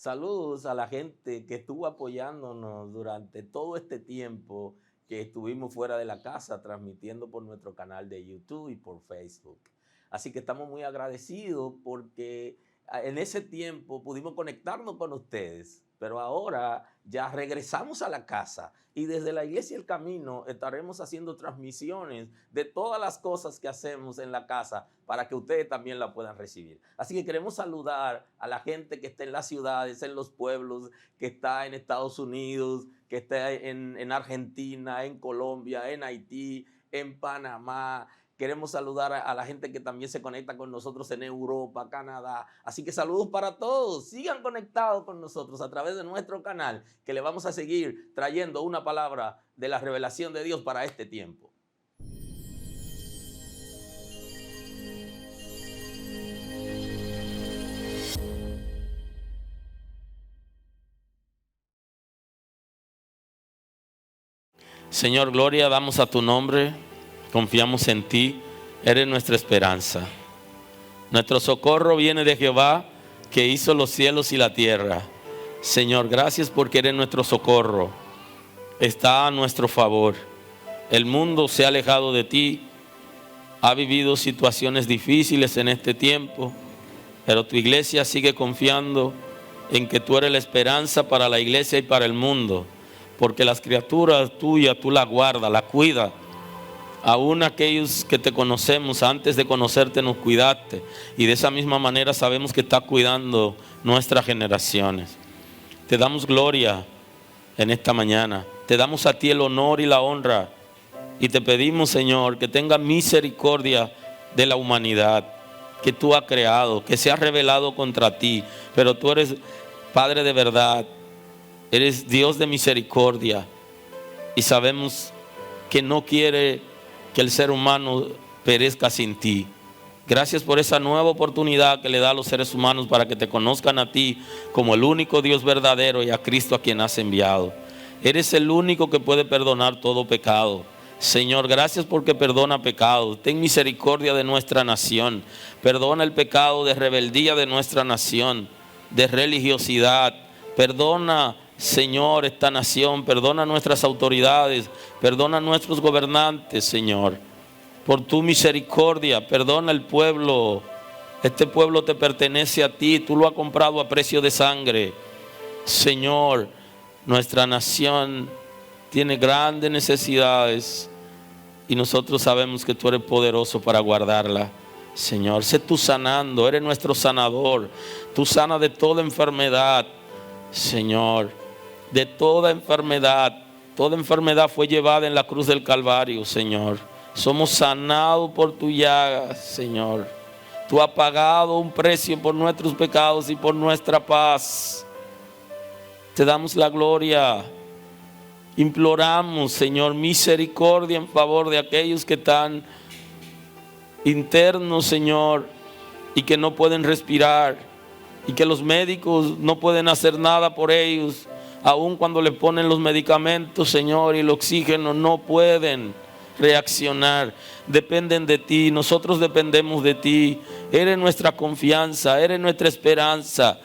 Saludos a la gente que estuvo apoyándonos durante todo este tiempo que estuvimos fuera de la casa, transmitiendo por nuestro canal de YouTube y por Facebook. Así que estamos muy agradecidos porque en ese tiempo pudimos conectarnos con ustedes, pero ahora ya regresamos a la casa y desde la Iglesia El Camino estaremos haciendo transmisiones de todas las cosas que hacemos en la casa para que ustedes también la puedan recibir. Así que queremos saludar a la gente que está en las ciudades, en los pueblos, que está en Estados Unidos, que está en Argentina, en Colombia, en Haití, en Panamá. Queremos saludar a la gente que también se conecta con nosotros en Europa, Canadá. Así que saludos para todos. Sigan conectados con nosotros a través de nuestro canal, que le vamos a seguir trayendo una palabra de la revelación de Dios para este tiempo. Señor, gloria damos a tu nombre. Confiamos en ti. Eres nuestra esperanza. Nuestro socorro viene de Jehová, que hizo los cielos y la tierra. Señor, gracias porque eres nuestro socorro. Está a nuestro favor. El mundo se ha alejado de ti. Ha vivido situaciones difíciles en este tiempo. Pero tu iglesia sigue confiando en que tú eres la esperanza para la iglesia y para el mundo. Porque las criaturas tuyas, tú las guardas, las cuidas. Aún aquellos que te conocemos, antes de conocerte nos cuidaste. Y de esa misma manera sabemos que estás cuidando nuestras generaciones. Te damos gloria en esta mañana. Te damos a ti el honor y la honra. Y te pedimos, Señor, que tenga misericordia de la humanidad que tú has creado, que se ha rebelado contra ti. Pero tú eres Padre de verdad. Eres Dios de misericordia. Y sabemos que no quiere que el ser humano perezca sin ti. Gracias por esa nueva oportunidad que le da a los seres humanos para que te conozcan a ti como el único Dios verdadero y a Cristo a quien has enviado. Eres el único que puede perdonar todo pecado. Señor, gracias porque perdona pecados. Ten misericordia de nuestra nación. Perdona el pecado de rebeldía de nuestra nación, de religiosidad. Perdona, Señor, esta nación, perdona nuestras autoridades, perdona nuestros gobernantes, Señor, por tu misericordia, perdona el pueblo. Este pueblo te pertenece a ti, tú lo has comprado a precio de sangre. Señor, nuestra nación tiene grandes necesidades y nosotros sabemos que tú eres poderoso para guardarla. Señor, sé tú sanando, eres nuestro sanador, tú sanas de toda enfermedad, Señor. De toda enfermedad fue llevada en la cruz del Calvario, Señor. Somos sanados por tu llaga, Señor. Tú has pagado un precio por nuestros pecados y por nuestra paz. Te damos la gloria. Imploramos, Señor, misericordia en favor de aquellos que están internos, Señor, y que no pueden respirar, y que los médicos no pueden hacer nada por ellos. Aun cuando le ponen los medicamentos, Señor, y el oxígeno, no pueden reaccionar. Dependen de ti, nosotros dependemos de ti. Eres nuestra confianza, eres nuestra esperanza.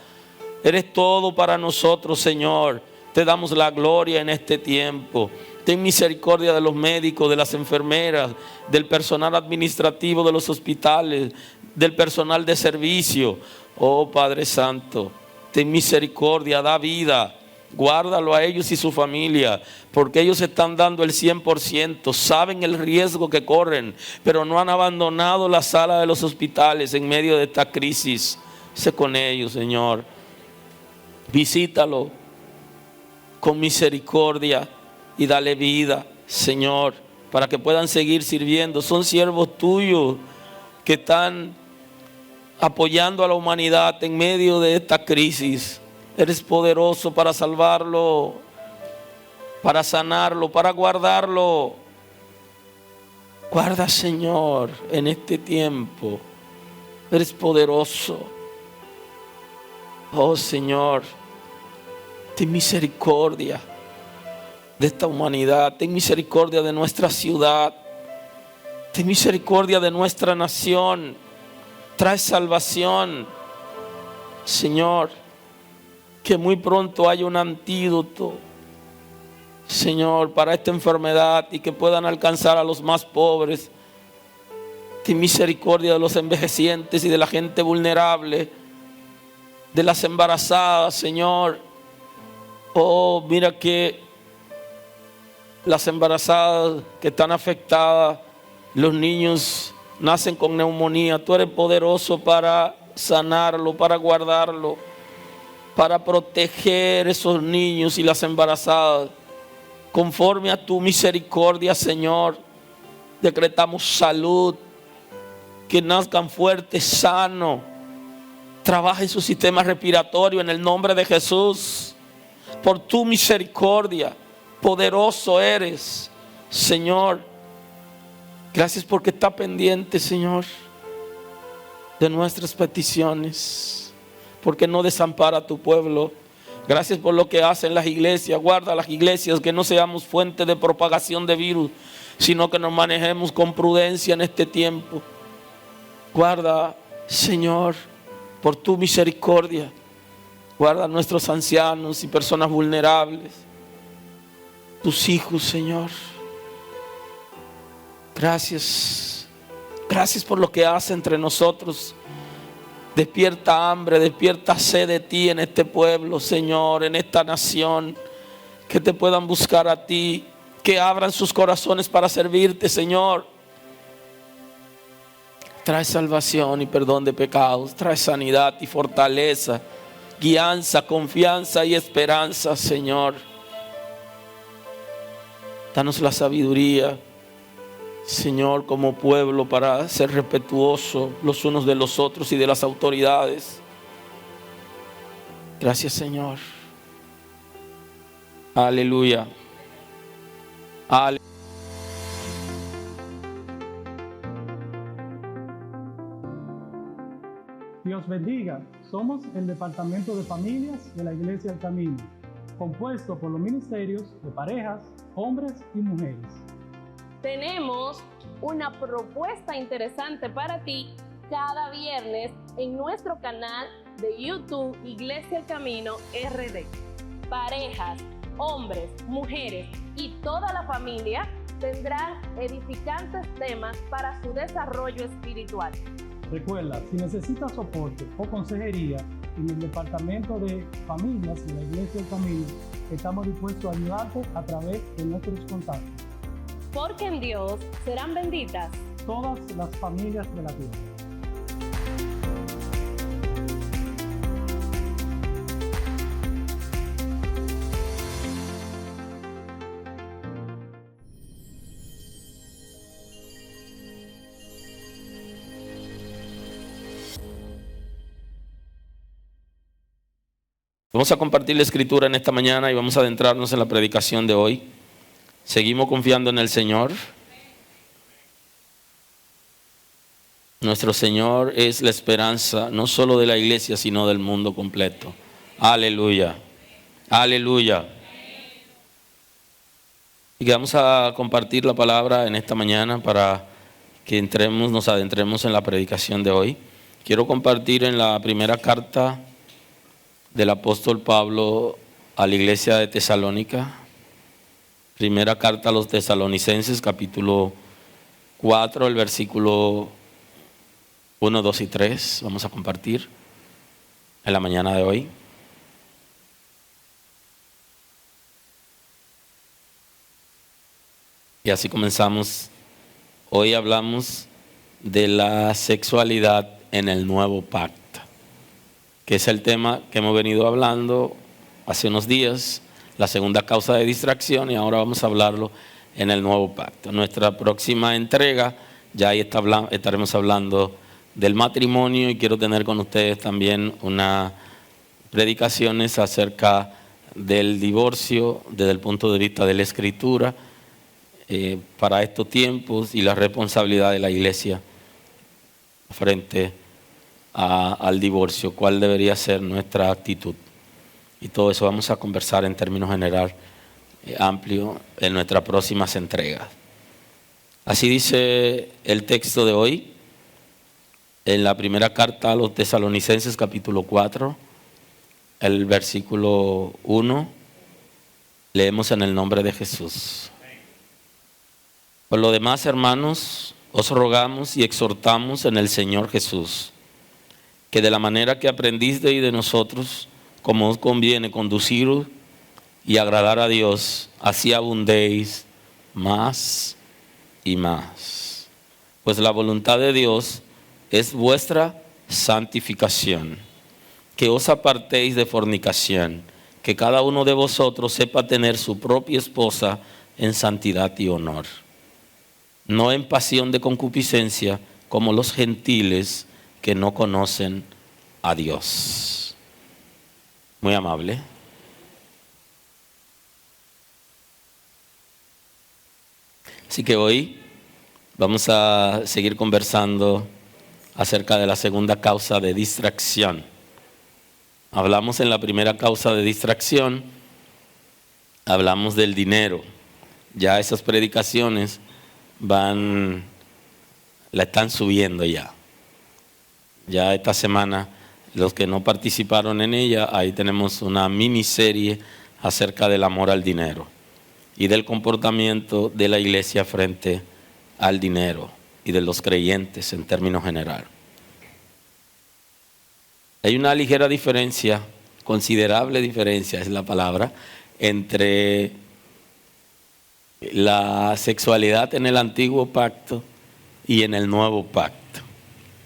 Eres todo para nosotros, Señor. Te damos la gloria en este tiempo. Ten misericordia de los médicos, de las enfermeras, del personal administrativo de los hospitales, del personal de servicio. Oh Padre Santo, ten misericordia, da vida. Guárdalo a ellos y su familia, porque ellos están dando el 100%, saben el riesgo que corren, pero no han abandonado la sala de los hospitales en medio de esta crisis. Sé con ellos, Señor. Visítalo con misericordia y dale vida, Señor, para que puedan seguir sirviendo. Son siervos tuyos que están apoyando a la humanidad en medio de esta crisis. Eres poderoso para salvarlo, para sanarlo, para guardarlo. Guarda, Señor, en este tiempo. Eres poderoso. Oh, Señor, ten misericordia de esta humanidad. Ten misericordia de nuestra ciudad. Ten misericordia de nuestra nación. Trae salvación, Señor. Que muy pronto haya un antídoto, Señor, para esta enfermedad y que puedan alcanzar a los más pobres. Ten misericordia de los envejecientes y de la gente vulnerable, de las embarazadas, Señor. Oh, mira que las embarazadas que están afectadas, los niños nacen con neumonía. Tú eres poderoso para sanarlo, para guardarlo, para proteger esos niños y las embarazadas. Conforme a tu misericordia, Señor, decretamos salud, que nazcan fuertes, sanos. Trabaja en su sistema respiratorio en el nombre de Jesús. Por tu misericordia, poderoso eres, Señor. Gracias porque está pendiente, Señor, de nuestras peticiones, porque no desampara a tu pueblo. Gracias por lo que hacen las iglesias. Guarda las iglesias, que no seamos fuente de propagación de virus, sino que nos manejemos con prudencia en este tiempo. Guarda, Señor, por tu misericordia. Guarda a nuestros ancianos y personas vulnerables, tus hijos, Señor. Gracias. Gracias por lo que hace entre nosotros. Despierta hambre, despierta sed de ti en este pueblo, Señor, en esta nación. Que te puedan buscar a ti, que abran sus corazones para servirte, Señor. Trae salvación y perdón de pecados, trae sanidad y fortaleza, guianza, confianza y esperanza, Señor. Danos la sabiduría, Señor, como pueblo, para ser respetuosos los unos de los otros y de las autoridades. Gracias, Señor. Aleluya. Aleluya. Dios bendiga. Somos el Departamento de Familias de la Iglesia El Camino, compuesto por los ministerios de parejas, hombres y mujeres. Tenemos una propuesta interesante para ti cada viernes en nuestro canal de YouTube Iglesia El Camino RD. Parejas, hombres, mujeres y toda la familia tendrán edificantes temas para su desarrollo espiritual. Recuerda, si necesitas soporte o consejería en el Departamento de Familias de la Iglesia El Camino, estamos dispuestos a ayudarte a través de nuestros contactos. Porque en Dios serán benditas todas las familias de la tierra. Vamos a compartir la escritura en esta mañana y vamos a adentrarnos en la predicación de hoy. Seguimos confiando en el Señor. Nuestro Señor es la esperanza, no solo de la iglesia, sino del mundo completo. Aleluya. Aleluya. Y vamos a compartir la palabra en esta mañana para que nos adentremos en la predicación de hoy. Quiero compartir en la primera carta del apóstol Pablo a la iglesia de Tesalónica. Primera carta a los tesalonicenses, capítulo 4, el versículo 1, 2 y 3. Vamos a compartir en la mañana de hoy. Y así comenzamos. Hoy hablamos de la sexualidad en el nuevo pacto, que es el tema que hemos venido hablando hace unos días, la segunda causa de distracción, y ahora vamos a hablarlo en el nuevo pacto. Nuestra próxima entrega, ya ahí estaremos hablando del matrimonio, y quiero tener con ustedes también unas predicaciones acerca del divorcio desde el punto de vista de la Escritura, para estos tiempos y la responsabilidad de la iglesia frente al divorcio, cuál debería ser nuestra actitud. Y todo eso vamos a conversar en términos general amplio en nuestras próximas entregas. Así dice el texto de hoy en la primera carta a los tesalonicenses, capítulo 4, el versículo 1. Leemos en el nombre de Jesús. Por lo demás, hermanos, os rogamos y exhortamos en el Señor Jesús, que de la manera que aprendisteis de nosotros, como os conviene conduciros y agradar a Dios, así abundéis más y más. Pues la voluntad de Dios es vuestra santificación, que os apartéis de fornicación, que cada uno de vosotros sepa tener su propia esposa en santidad y honor, no en pasión de concupiscencia como los gentiles que no conocen a Dios. Muy amable. Así que hoy vamos a seguir conversando acerca de la segunda causa de distracción. Hablamos en la primera causa de distracción, hablamos del dinero. Ya esas predicaciones la están subiendo ya. Ya esta semana, los que no participaron en ella, ahí tenemos una miniserie acerca del amor al dinero y del comportamiento de la iglesia frente al dinero y de los creyentes en términos general. Hay una ligera diferencia, considerable diferencia es la palabra, entre la sexualidad en el antiguo pacto y en el nuevo pacto.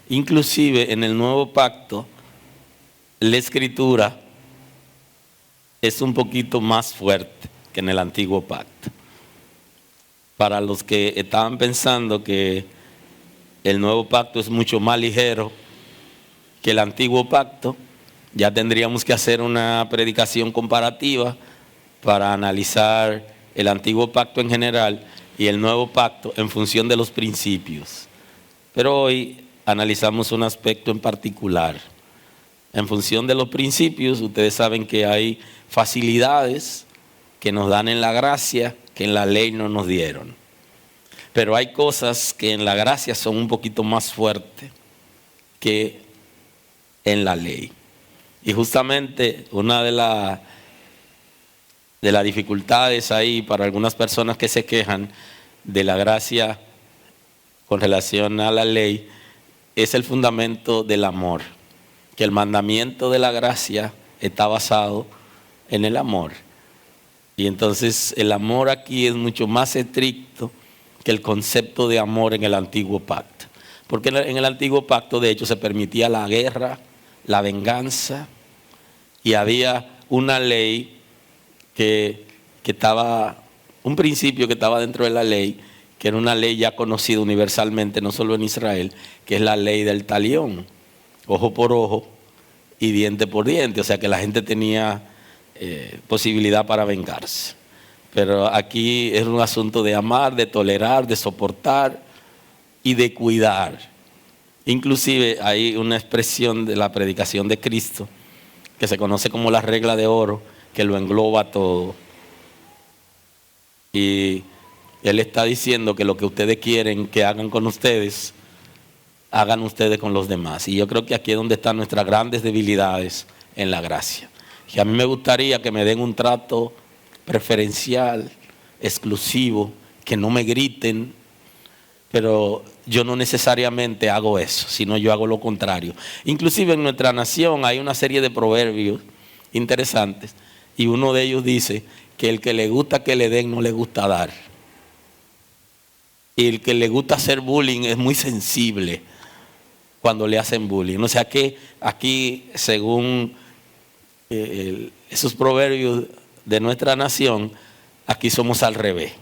Inclusive en el nuevo pacto, la escritura es un poquito más fuerte que en el antiguo pacto. Para los que estaban pensando que el nuevo pacto es mucho más ligero que el antiguo pacto, ya tendríamos que hacer una predicación comparativa para analizar el antiguo pacto en general y el nuevo pacto en función de los principios. Pero hoy analizamos un aspecto en particular. En función de los principios, ustedes saben que hay facilidades que nos dan en la gracia que en la ley no nos dieron. Pero hay cosas que en la gracia son un poquito más fuertes que en la ley. Y justamente una de las dificultades ahí para algunas personas que se quejan de la gracia con relación a la ley es el fundamento del amor, que el mandamiento de la gracia está basado en el amor. Y entonces el amor aquí es mucho más estricto que el concepto de amor en el antiguo pacto. Porque en el antiguo pacto de hecho se permitía la guerra, la venganza, y había una ley que estaba, un principio que estaba dentro de la ley, que era una ley ya conocida universalmente, no solo en Israel, que es la ley del talión, ojo por ojo y diente por diente, o sea que la gente tenía posibilidad para vengarse. Pero aquí es un asunto de amar, de tolerar, de soportar y de cuidar. Inclusive hay una expresión de la predicación de Cristo que se conoce como la regla de oro, que lo engloba todo. Y Él está diciendo que lo que ustedes quieren que hagan con ustedes, hagan ustedes con los demás. Y yo creo que aquí es donde están nuestras grandes debilidades en la gracia. que a mí me gustaría que me den un trato preferencial, exclusivo, que no me griten, pero yo no necesariamente hago eso, sino yo hago lo contrario. Inclusive en nuestra nación hay una serie de proverbios interesantes y uno de ellos dice que el que le gusta que le den no le gusta dar. Y el que le gusta hacer bullying es muy sensible cuando le hacen bullying. O sea que aquí, según esos proverbios de nuestra nación, aquí somos al revés.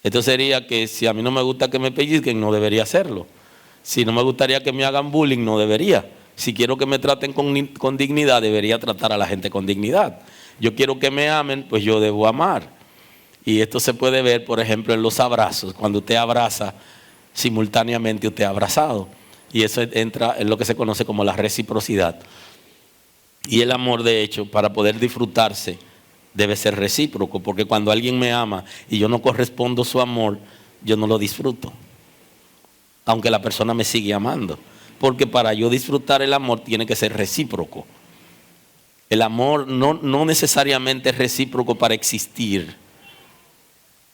Esto sería que si a mí no me gusta que me pellizquen, no debería hacerlo. Si no me gustaría que me hagan bullying, no debería. Si quiero que me traten con dignidad, debería tratar a la gente con dignidad. Yo quiero que me amen, pues yo debo amar. Y esto se puede ver, por ejemplo, en los abrazos. Cuando usted abraza, simultáneamente usted ha abrazado. Y eso entra en lo que se conoce como la reciprocidad. Y el amor, de hecho, para poder disfrutarse, debe ser recíproco, porque cuando alguien me ama y yo no correspondo su amor, yo no lo disfruto, aunque la persona me sigue amando, porque para yo disfrutar el amor tiene que ser recíproco. El amor no necesariamente es recíproco para existir,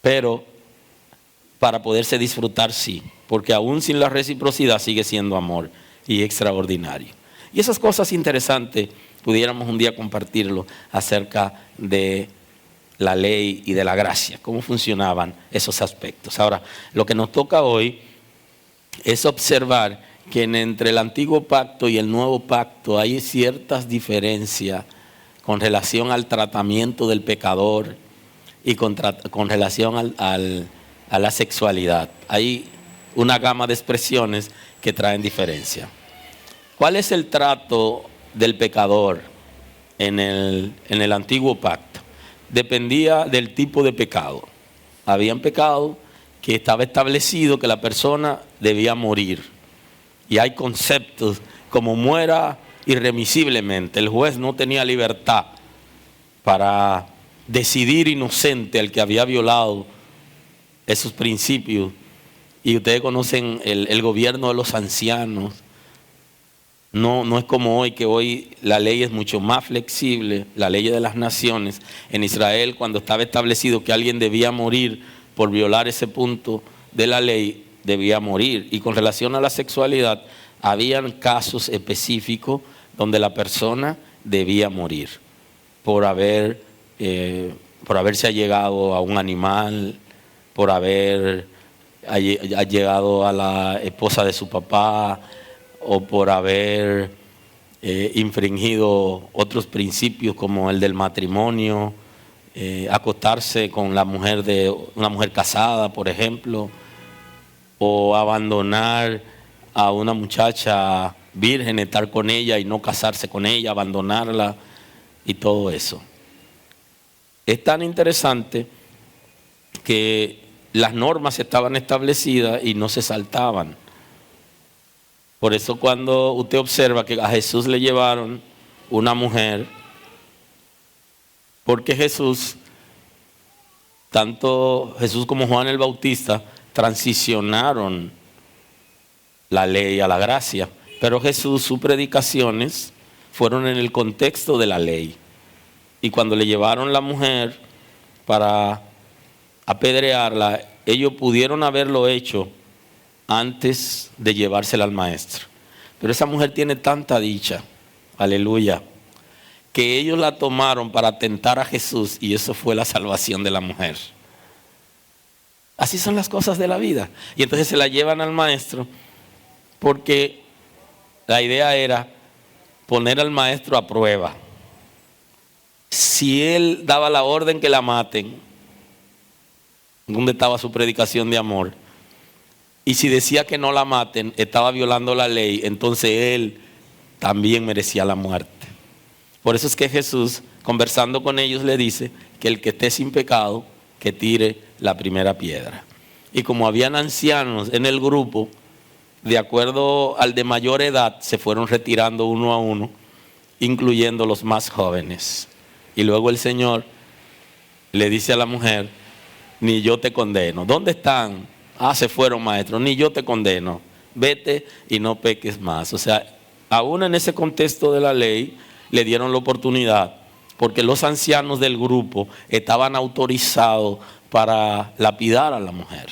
pero para poderse disfrutar sí, porque aún sin la reciprocidad sigue siendo amor y extraordinario. Y esas cosas interesantes pudiéramos un día compartirlo acerca de la ley y de la gracia, cómo funcionaban esos aspectos. Ahora, lo que nos toca hoy es observar que entre el antiguo pacto y el nuevo pacto hay ciertas diferencias con relación al tratamiento del pecador y con relación a la sexualidad. Hay una gama de expresiones que traen diferencia. ¿Cuál es el trato del pecador en el antiguo pacto? Dependía del tipo de pecado. Habían pecados que estaba establecido que la persona debía morir. Y hay conceptos como muera irremisiblemente. El juez no tenía libertad para decidir inocente al que había violado esos principios. Y ustedes conocen el gobierno de los ancianos. No es como hoy, que hoy la ley es mucho más flexible, la ley de las naciones. En Israel, cuando estaba establecido que alguien debía morir por violar ese punto de la ley, debía morir. Y con relación a la sexualidad, habían casos específicos donde la persona debía morir por haberse allegado a un animal, por haber allegado a la esposa de su papá, o por haber infringido otros principios como el del matrimonio, acostarse con la mujer de una mujer casada, por ejemplo, o abandonar a una muchacha virgen, estar con ella y no casarse con ella, abandonarla y todo eso. Es tan interesante que las normas estaban establecidas y no se saltaban. Por eso cuando usted observa que a Jesús le llevaron una mujer, porque Jesús, tanto Jesús como Juan el Bautista, transicionaron la ley a la gracia. Pero Jesús, sus predicaciones fueron en el contexto de la ley. Y cuando le llevaron la mujer para apedrearla, ellos pudieron haberlo hecho antes de llevársela al maestro. Pero esa mujer tiene tanta dicha, aleluya, que ellos la tomaron para tentar a Jesús, y eso fue la salvación de la mujer. Así son las cosas de la vida. Y entonces se la llevan al maestro, porque la idea era poner al maestro a prueba. Si él daba la orden que la maten, ¿dónde estaba su predicación de amor? Y si decía que no la maten, estaba violando la ley, entonces él también merecía la muerte. Por eso es que Jesús, conversando con ellos, le dice que el que esté sin pecado, que tire la primera piedra. Y como habían ancianos en el grupo, de acuerdo al de mayor edad, se fueron retirando uno a uno, incluyendo los más jóvenes. Y luego el Señor le dice a la mujer: ni yo te condeno. ¿Dónde están? Se fueron, maestro. Ni yo te condeno. Vete y no peques más. O sea, aún en ese contexto de la ley, le dieron la oportunidad, porque los ancianos del grupo estaban autorizados para lapidar a la mujer,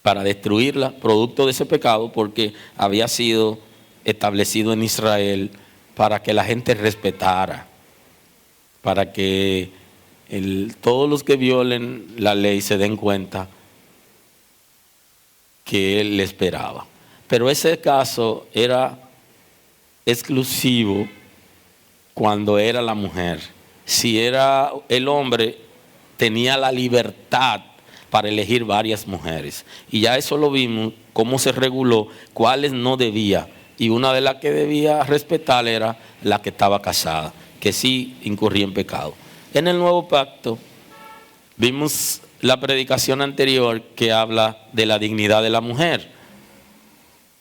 para destruirla, producto de ese pecado, porque había sido establecido en Israel para que la gente respetara, para que todos los que violen la ley se den cuenta que él le esperaba. Pero ese caso era exclusivo cuando era la mujer. Si era el hombre, tenía la libertad para elegir varias mujeres. Y ya eso lo vimos, cómo se reguló, cuáles no debía. Y una de las que debía respetar era la que estaba casada, que sí incurría en pecado. En el Nuevo Pacto vimos la predicación anterior que habla de la dignidad de la mujer,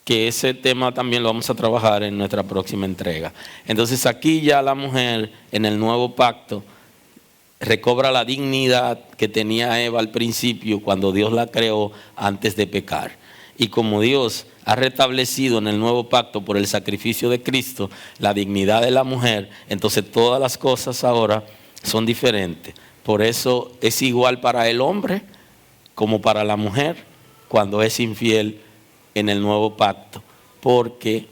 que ese tema también lo vamos a trabajar en nuestra próxima entrega. Entonces aquí ya la mujer en el Nuevo Pacto recobra la dignidad que tenía Eva al principio cuando Dios la creó antes de pecar. Y como Dios ha restablecido en el Nuevo Pacto por el sacrificio de Cristo la dignidad de la mujer, entonces todas las cosas ahora son diferentes. Por eso es igual para el hombre como para la mujer cuando es infiel en el Nuevo Pacto, porque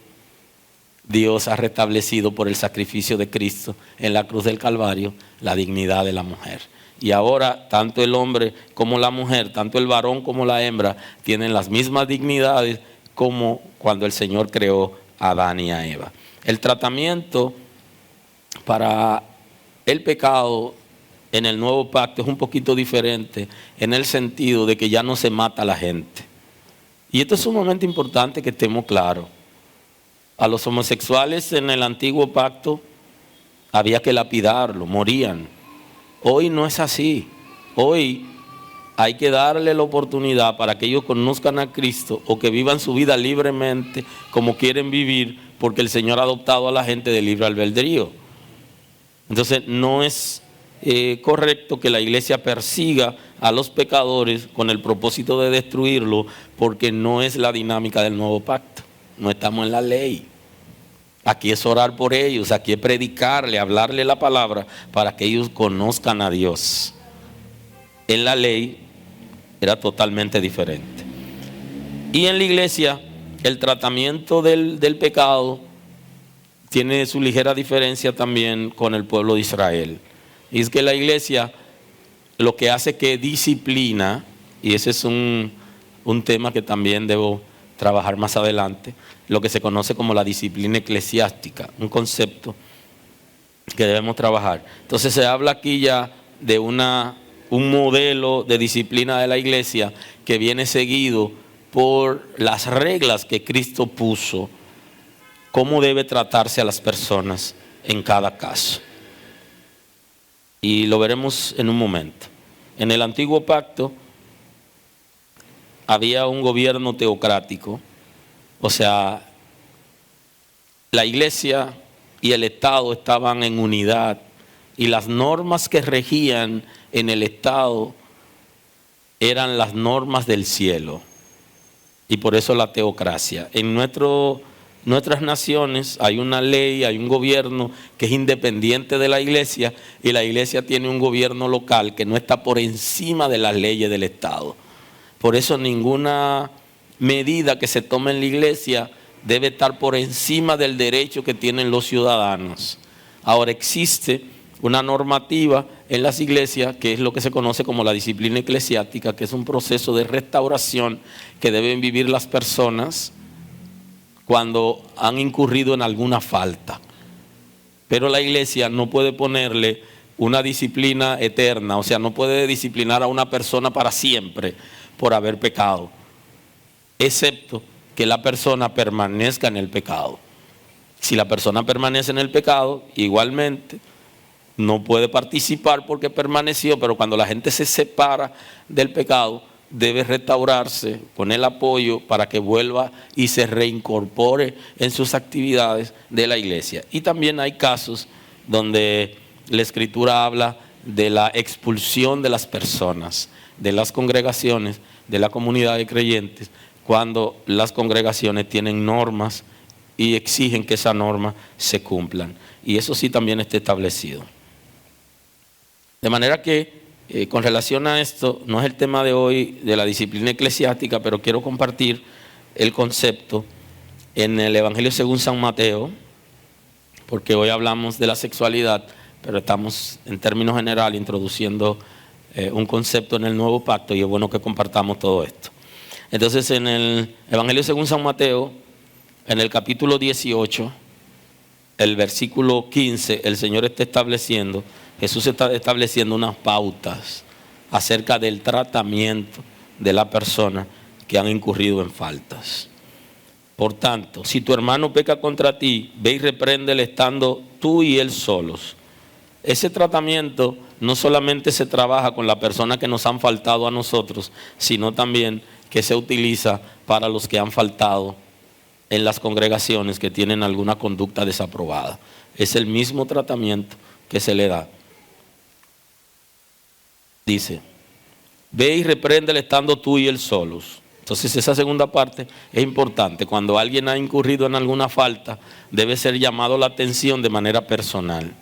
Dios ha restablecido por el sacrificio de Cristo en la cruz del Calvario la dignidad de la mujer. Y ahora tanto el hombre como la mujer, tanto el varón como la hembra, tienen las mismas dignidades como cuando el Señor creó a Adán y a Eva. El tratamiento para el pecado en el Nuevo Pacto es un poquito diferente en el sentido de que ya no se mata a la gente. Y esto es sumamente importante que estemos claros. A los homosexuales en el Antiguo Pacto había que lapidarlo, morían. Hoy no es así. Hoy hay que darle la oportunidad para que ellos conozcan a Cristo o que vivan su vida libremente como quieren vivir, porque el Señor ha adoptado a la gente de libre albedrío. Entonces no es correcto que la iglesia persiga a los pecadores con el propósito de destruirlo, porque no es la dinámica del Nuevo Pacto. No estamos en la ley. Aquí es orar por ellos, aquí es predicarle, hablarle la palabra para que ellos conozcan a Dios. En la ley era totalmente diferente. Y en la iglesia el tratamiento del pecado tiene su ligera diferencia también con el pueblo de Israel. Y es que la iglesia lo que hace que disciplina, y ese es un tema que también debo trabajar más adelante, lo que se conoce como la disciplina eclesiástica, un concepto que debemos trabajar. Entonces se habla aquí ya de un modelo de disciplina de la iglesia que viene seguido por las reglas que Cristo puso, cómo debe tratarse a las personas en cada caso. Y lo veremos en un momento. En el Antiguo Pacto había un gobierno teocrático, o sea, la iglesia y el Estado estaban en unidad y las normas que regían en el Estado eran las normas del cielo, y por eso la teocracia. En nuestras naciones hay una ley, hay un gobierno que es independiente de la iglesia, y la iglesia tiene un gobierno local que no está por encima de las leyes del Estado. Por eso ninguna medida que se tome en la iglesia debe estar por encima del derecho que tienen los ciudadanos. Ahora existe una normativa en las iglesias que es lo que se conoce como la disciplina eclesiástica, que es un proceso de restauración que deben vivir las personas cuando han incurrido en alguna falta. Pero la iglesia no puede ponerle una disciplina eterna, o sea, no puede disciplinar a una persona para siempre por haber pecado, excepto que la persona permanezca en el pecado. Si la persona permanece en el pecado, igualmente no puede participar porque permaneció, pero cuando la gente se separa del pecado, debe restaurarse con el apoyo para que vuelva y se reincorpore en sus actividades de la iglesia. Y también hay casos donde la Escritura habla de la expulsión de las personas, de las congregaciones, de la comunidad de creyentes, cuando las congregaciones tienen normas y exigen que esa norma se cumplan. Y eso sí también está establecido. De manera que con relación a esto, no es el tema de hoy de la disciplina eclesiástica, pero quiero compartir el concepto en el Evangelio según San Mateo, porque hoy hablamos de la sexualidad, pero estamos en términos generales introduciendo un concepto en el nuevo pacto y es bueno que compartamos todo esto. Entonces en el Evangelio según San Mateo, en el capítulo 18, el versículo 15, el Señor está estableciendo, Jesús está estableciendo unas pautas acerca del tratamiento de la persona que han incurrido en faltas. Por tanto, si tu hermano peca contra ti, ve y repréndele estando tú y él solos. Ese tratamiento no solamente se trabaja con la persona que nos han faltado a nosotros, sino también que se utiliza para los que han faltado en las congregaciones que tienen alguna conducta desaprobada. Es el mismo tratamiento que se le da. Dice, ve y repréndele estando tú y él solos. Entonces esa segunda parte es importante. Cuando alguien ha incurrido en alguna falta, debe ser llamado la atención de manera personal.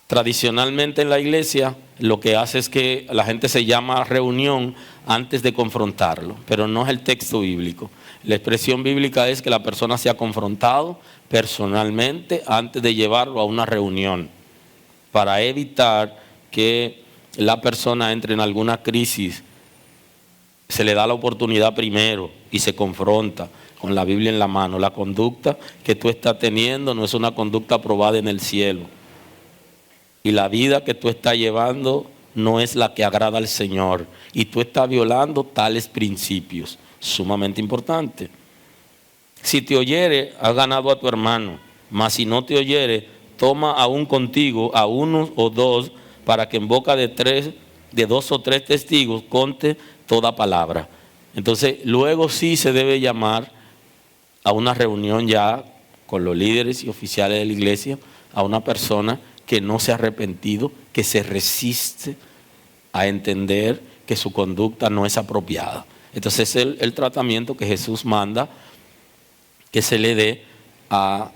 Tradicionalmente en la iglesia lo que hace es que la gente se llama a reunión antes de confrontarlo, pero no es el texto bíblico. La expresión bíblica es que la persona sea confrontado personalmente antes de llevarlo a una reunión, para evitar que la persona entre en alguna crisis. Se le da la oportunidad primero y se confronta con la Biblia en la mano. La conducta que tú estás teniendo no es una conducta aprobada en el cielo. Y la vida que tú estás llevando no es la que agrada al Señor. Y tú estás violando tales principios. Sumamente importante. Si te oyere, has ganado a tu hermano. Mas si no te oyere, toma aún contigo a uno o dos, para que en boca de dos o tres testigos conte toda palabra. Entonces, luego sí se debe llamar a una reunión ya con los líderes y oficiales de la iglesia, a una persona que no se ha arrepentido, que se resiste a entender que su conducta no es apropiada. Entonces, es el tratamiento que Jesús manda que se le dé a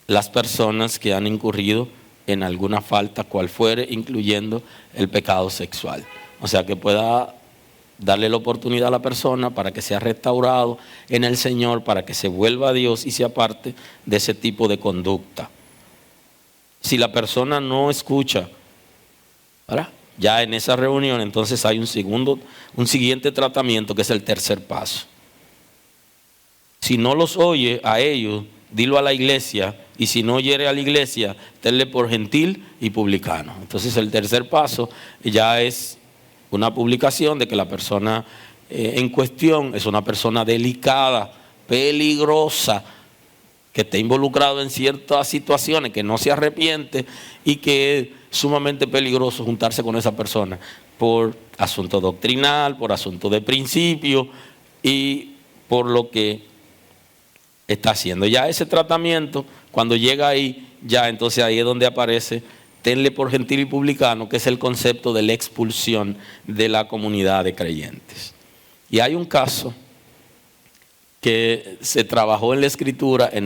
las personas que han incurrido en alguna falta, cual fuere, incluyendo el pecado sexual. O sea, que pueda darle la oportunidad a la persona para que sea restaurado en el Señor, para que se vuelva a Dios y se aparte de ese tipo de conducta. Si la persona no escucha, ¿verdad?, ya en esa reunión, entonces hay un siguiente tratamiento que es el tercer paso. Si no los oye a ellos, dilo a la iglesia, y si no oyere a la iglesia, tenle por gentil y publicano. Entonces el tercer paso ya es una publicación de que la persona en cuestión es una persona delicada, peligrosa, que está involucrado en ciertas situaciones, que no se arrepiente y que es sumamente peligroso juntarse con esa persona por asunto doctrinal, por asunto de principio y por lo que está haciendo. Ya ese tratamiento, cuando llega ahí, ya entonces ahí es donde aparece tenle por gentil y publicano, que es el concepto de la expulsión de la comunidad de creyentes. Y hay un caso que se trabajó en la Escritura en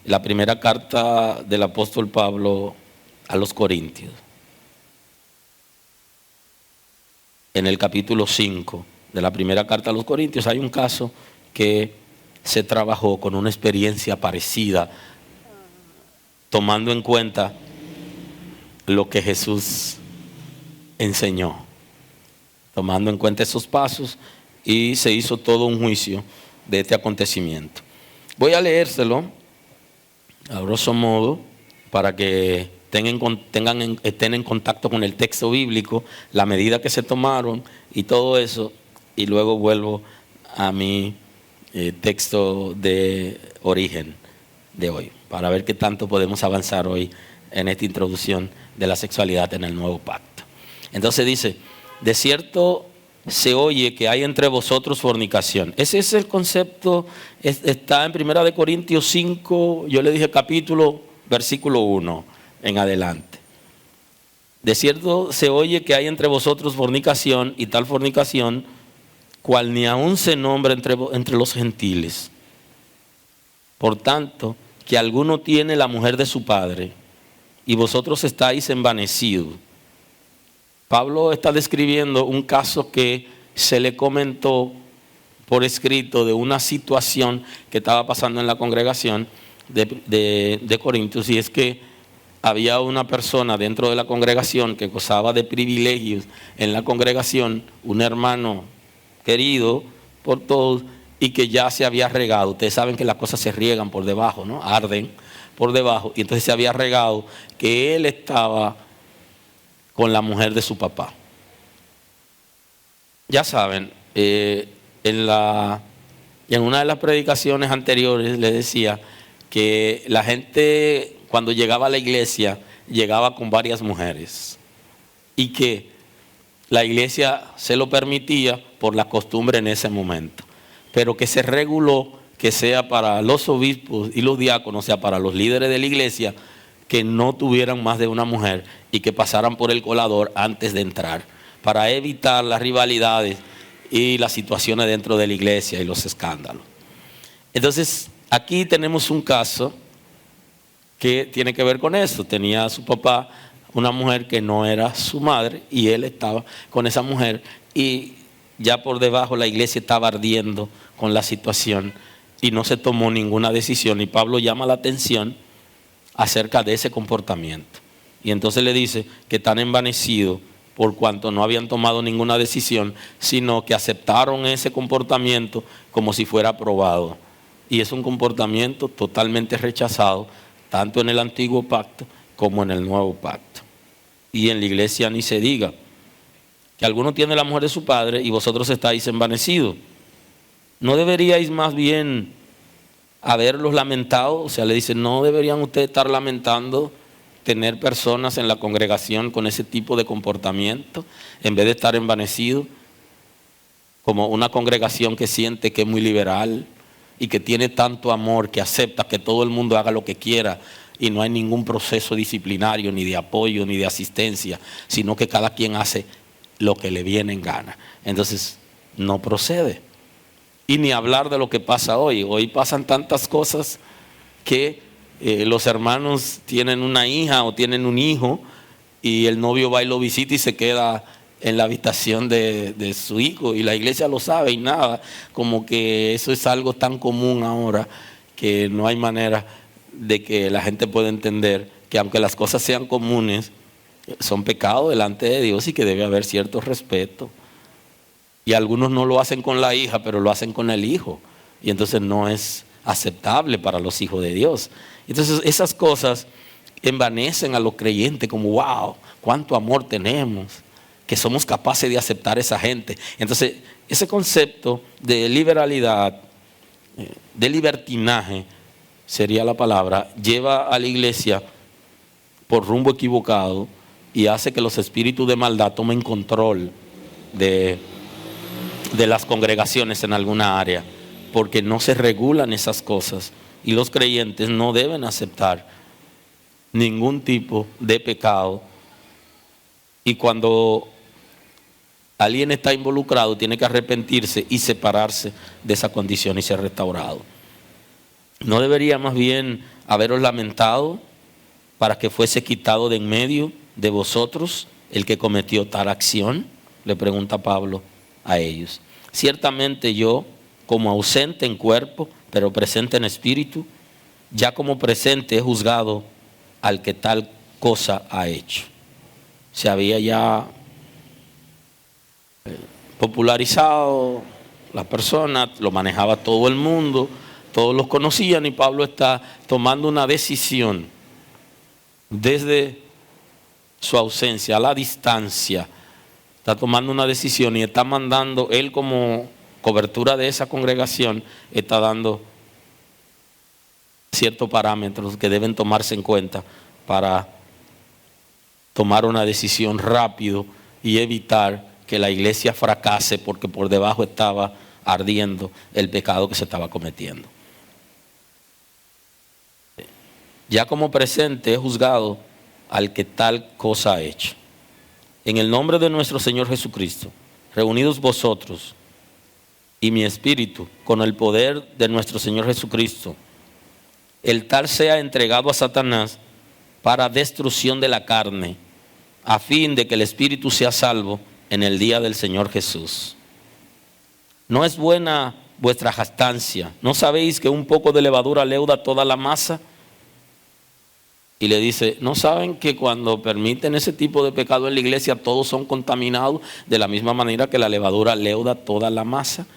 la primera carta del apóstol Pablo a los Corintios. En el capítulo 5 de la primera carta a los Corintios hay un caso que se trabajó con una experiencia parecida, tomando en cuenta lo que Jesús enseñó, tomando en cuenta esos pasos, y se hizo todo un juicio de este acontecimiento. Voy a leérselo a grosso modo para que estén en contacto con el texto bíblico, la medida que se tomaron y todo eso, y luego vuelvo a mi texto de origen de hoy, para ver qué tanto podemos avanzar hoy en esta introducción de la sexualidad en el nuevo pacto. Entonces dice, de cierto se oye que hay entre vosotros fornicación. Ese es el concepto, está en 1 Corintios 5, yo le dije capítulo, versículo 1 en adelante. De cierto se oye que hay entre vosotros fornicación, y tal fornicación cual ni aún se nombra entre los gentiles, Por tanto, que alguno tiene la mujer de su padre y vosotros estáis envanecidos. Pablo está describiendo un caso que se le comentó por escrito de una situación que estaba pasando en la congregación de Corintios, y es que había una persona dentro de la congregación que gozaba de privilegios en la congregación, un hermano querido por todos, y que ya se había regado. Ustedes saben que las cosas se riegan por debajo, ¿no? Arden por debajo. Y entonces se había regado que él estaba con la mujer de su papá. Ya saben, en una de las predicaciones anteriores le decía que la gente cuando llegaba a la iglesia llegaba con varias mujeres y que la iglesia se lo permitía por la costumbre en ese momento, pero que se reguló que sea para los obispos y los diáconos, o sea, para los líderes de la iglesia, que no tuvieran más de una mujer y que pasaran por el colador antes de entrar, para evitar las rivalidades y las situaciones dentro de la iglesia y los escándalos. Entonces, aquí tenemos un caso que tiene que ver con eso. Tenía a su papá una mujer que no era su madre y él estaba con esa mujer, y ya por debajo la iglesia estaba ardiendo con la situación y no se tomó ninguna decisión, y Pablo llama la atención acerca de ese comportamiento, y entonces le dice que están envanecidos por cuanto no habían tomado ninguna decisión, sino que aceptaron ese comportamiento como si fuera aprobado, y es un comportamiento totalmente rechazado tanto en el antiguo pacto como en el nuevo pacto. Y en la iglesia ni se diga, que alguno tiene la mujer de su padre y vosotros estáis envanecidos. ¿No deberíais más bien haberlos lamentado? O sea, le dice, ¿no deberían ustedes estar lamentando tener personas en la congregación con ese tipo de comportamiento en vez de estar envanecidos? Como una congregación que siente que es muy liberal y que tiene tanto amor, que acepta que todo el mundo haga lo que quiera y no hay ningún proceso disciplinario, ni de apoyo, ni de asistencia, sino que cada quien hace lo que le viene en gana. Entonces, no procede. Y ni hablar de lo que pasa hoy. Hoy pasan tantas cosas que los hermanos tienen una hija o tienen un hijo y el novio va y lo visita y se queda en la habitación de su hijo, y la iglesia lo sabe y nada, como que eso es algo tan común ahora que no hay manera de que la gente pueda entender que aunque las cosas sean comunes, son pecados delante de Dios y que debe haber cierto respeto. Y algunos no lo hacen con la hija, pero lo hacen con el hijo, y entonces no es aceptable para los hijos de Dios. Entonces esas cosas envanecen a los creyentes como wow, cuánto amor tenemos, que somos capaces de aceptar a esa gente. Entonces, ese concepto de liberalidad, de libertinaje, sería la palabra, lleva a la iglesia por rumbo equivocado y hace que los espíritus de maldad tomen control de las congregaciones en alguna área, porque no se regulan esas cosas y los creyentes no deben aceptar ningún tipo de pecado. Y cuando alguien está involucrado, tiene que arrepentirse y separarse de esa condición y ser restaurado. ¿No debería más bien haberos lamentado para que fuese quitado de en medio de vosotros el que cometió tal acción? Le pregunta Pablo a ellos. Ciertamente yo, como ausente en cuerpo, pero presente en espíritu, ya como presente he juzgado al que tal cosa ha hecho. Se había ya popularizado la persona, lo manejaba todo el mundo, todos los conocían, y Pablo está tomando una decisión desde su ausencia, a la distancia. Está tomando una decisión y está mandando, él como cobertura de esa congregación, está dando ciertos parámetros que deben tomarse en cuenta para tomar una decisión rápido y evitar que la iglesia fracase porque por debajo estaba ardiendo el pecado que se estaba cometiendo. Ya como presente he juzgado al que tal cosa ha hecho. En el nombre de nuestro Señor Jesucristo, reunidos vosotros y mi espíritu con el poder de nuestro Señor Jesucristo, el tal sea entregado a Satanás para destrucción de la carne, a fin de que el espíritu sea salvo en el día del Señor Jesús. ¿No es buena vuestra jactancia? ¿No sabéis que un poco de levadura leuda toda la masa? Y le dice, ¿no saben que cuando permiten ese tipo de pecado en la iglesia todos son contaminados de la misma manera que la levadura leuda toda la masa?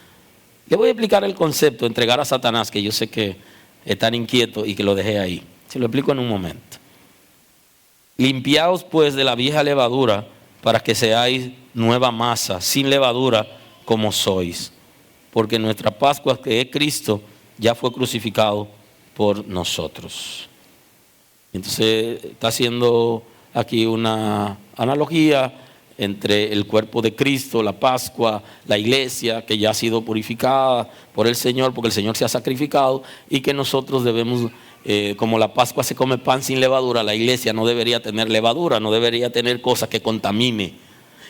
Le voy a explicar el concepto, entregar a Satanás, que yo sé que están inquietos y que lo dejé ahí. Se lo explico en un momento. Limpiaos pues de la vieja levadura para que seáis nueva masa, sin levadura como sois. Porque nuestra Pascua, que es Cristo, ya fue crucificado por nosotros. Entonces está haciendo aquí una analogía entre el cuerpo de Cristo, la Pascua, la iglesia que ya ha sido purificada por el Señor, porque el Señor se ha sacrificado, y que nosotros debemos, como la Pascua se come pan sin levadura, la iglesia no debería tener levadura, no debería tener cosas que contamine.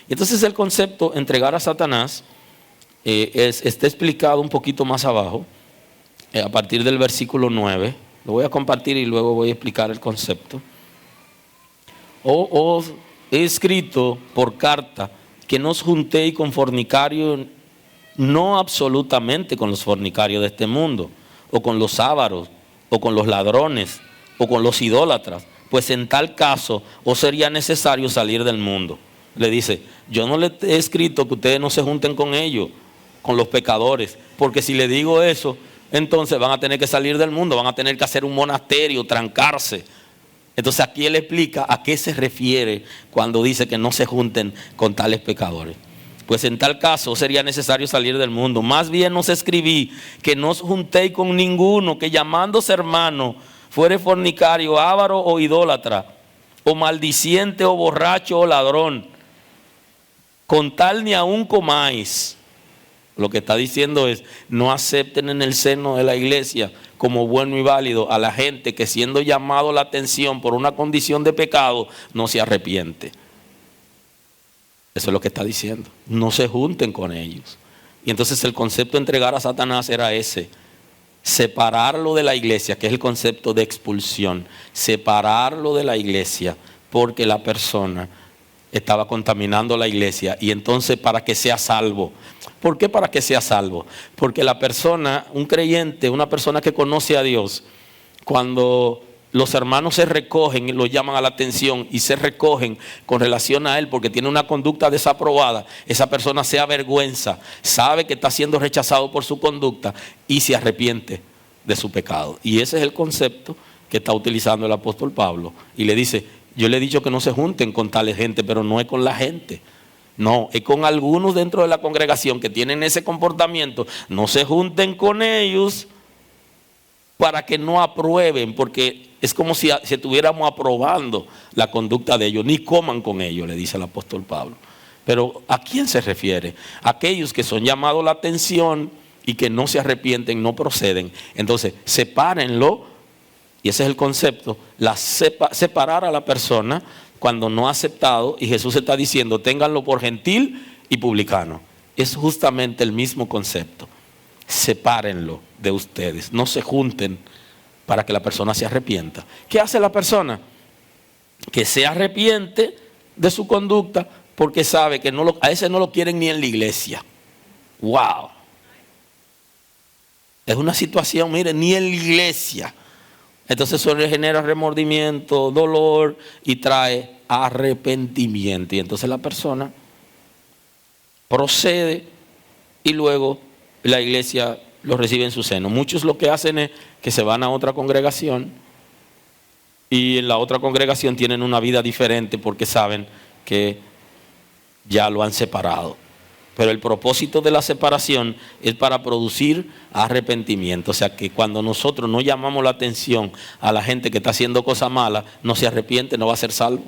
Entonces el concepto entregar a Satanás está explicado un poquito más abajo, a partir del versículo 9. Lo voy a compartir y luego voy a explicar el concepto. Os he escrito por carta que no os juntéis con fornicarios, no absolutamente con los fornicarios de este mundo, o con los ávaros, o con los ladrones, o con los idólatras, pues en tal caso os sería necesario salir del mundo. Le dice, yo no les he escrito que ustedes no se junten con ellos, con los pecadores, porque si le digo eso, entonces van a tener que salir del mundo, van a tener que hacer un monasterio, trancarse. Entonces aquí él explica a qué se refiere cuando dice que no se junten con tales pecadores. Pues en tal caso sería necesario salir del mundo. Más bien os escribí que no os juntéis con ninguno que llamándose hermano fuere fornicario, avaro o idólatra, o maldiciente o borracho o ladrón. Con tal ni aún comáis. Lo que está diciendo es, no acepten en el seno de la iglesia como bueno y válido a la gente que siendo llamado la atención por una condición de pecado, no se arrepiente. Eso es lo que está diciendo. No se junten con ellos. Y entonces el concepto de entregar a Satanás era ese. Separarlo de la iglesia, que es el concepto de expulsión. Separarlo de la iglesia porque la persona estaba contaminando la iglesia, y entonces para que sea salvo. ¿Por qué para que sea salvo? Porque la persona, un creyente, una persona que conoce a Dios, cuando los hermanos se recogen, lo llaman a la atención y se recogen con relación a él porque tiene una conducta desaprobada, esa persona se avergüenza, sabe que está siendo rechazado por su conducta y se arrepiente de su pecado. Y ese es el concepto que está utilizando el apóstol Pablo, y le dice, yo le he dicho que no se junten con tales gente, pero no es con la gente. No, es con algunos dentro de la congregación que tienen ese comportamiento. No se junten con ellos para que no aprueben, porque es como si estuviéramos aprobando la conducta de ellos. Ni coman con ellos, le dice el apóstol Pablo. Pero ¿a quién se refiere? Aquellos que son llamados la atención y que no se arrepienten, no proceden. Entonces, sepárenlo. Y ese es el concepto, separar a la persona cuando no ha aceptado, y Jesús está diciendo, ténganlo por gentil y publicano. Es justamente el mismo concepto. Sepárenlo de ustedes, no se junten para que la persona se arrepienta. ¿Qué hace la persona? Que se arrepiente de su conducta porque sabe que a ese no lo quieren ni en la iglesia. ¡Wow! Es una situación, mire, ni en la iglesia. Entonces eso le genera remordimiento, dolor y trae arrepentimiento. Y entonces la persona procede y luego la iglesia lo recibe en su seno. Muchos lo que hacen es que se van a otra congregación y en la otra congregación tienen una vida diferente porque saben que ya lo han separado. Pero el propósito de la separación es para producir arrepentimiento. O sea que cuando nosotros no llamamos la atención a la gente que está haciendo cosas malas, no se arrepiente, no va a ser salvo.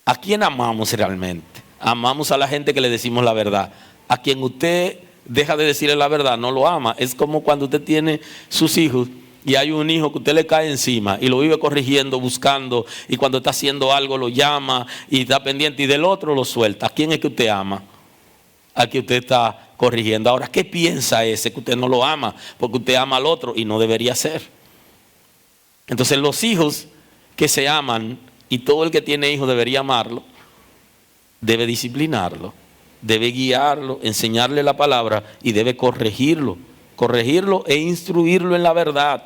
¿A quién amamos realmente? Amamos a la gente que le decimos la verdad. A quien usted deja de decirle la verdad, no lo ama. Es como cuando usted tiene sus hijos y hay un hijo que usted le cae encima y lo vive corrigiendo, buscando, y cuando está haciendo algo lo llama y está pendiente, y del otro lo suelta. ¿A quién es que usted ama? Al que usted está corrigiendo. Ahora, ¿qué piensa ese que usted no lo ama? Porque usted ama al otro y no debería ser. Entonces los hijos que se aman, y todo el que tiene hijos debería amarlo, debe disciplinarlo, debe guiarlo, enseñarle la palabra y debe corregirlo e instruirlo en la verdad.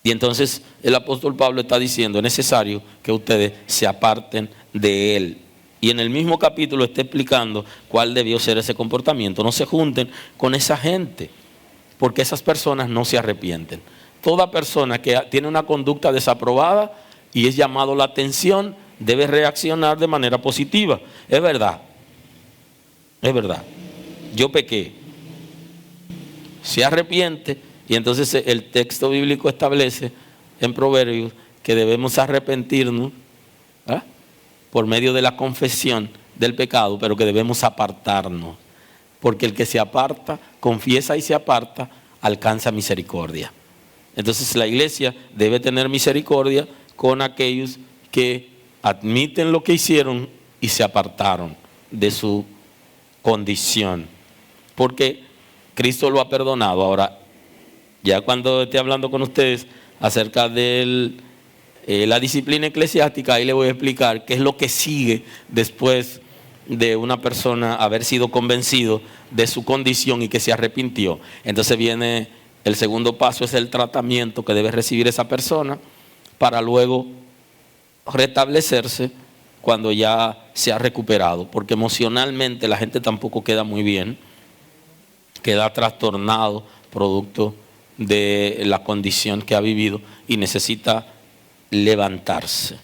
Y entonces el apóstol Pablo está diciendo, es necesario que ustedes se aparten de él. Y en el mismo capítulo está explicando cuál debió ser ese comportamiento. No se junten con esa gente, porque esas personas no se arrepienten. Toda persona que tiene una conducta desaprobada y es llamado la atención, debe reaccionar de manera positiva. Es verdad, yo pequé, se arrepiente, y entonces el texto bíblico establece en Proverbios que debemos arrepentirnos, ¿verdad?, por medio de la confesión del pecado, pero que debemos apartarnos, porque el que se aparta, confiesa y se aparta, alcanza misericordia. Entonces la iglesia debe tener misericordia con aquellos que admiten lo que hicieron y se apartaron de su condición, porque Cristo lo ha perdonado. Ahora, ya cuando esté hablando con ustedes acerca de la disciplina eclesiástica, ahí le voy a explicar qué es lo que sigue después de una persona haber sido convencido de su condición y que se arrepintió. Entonces viene el segundo paso, es el tratamiento que debe recibir esa persona para luego restablecerse cuando ya se ha recuperado, porque emocionalmente la gente tampoco queda muy bien, queda trastornado producto de la condición que ha vivido y necesita levantarse.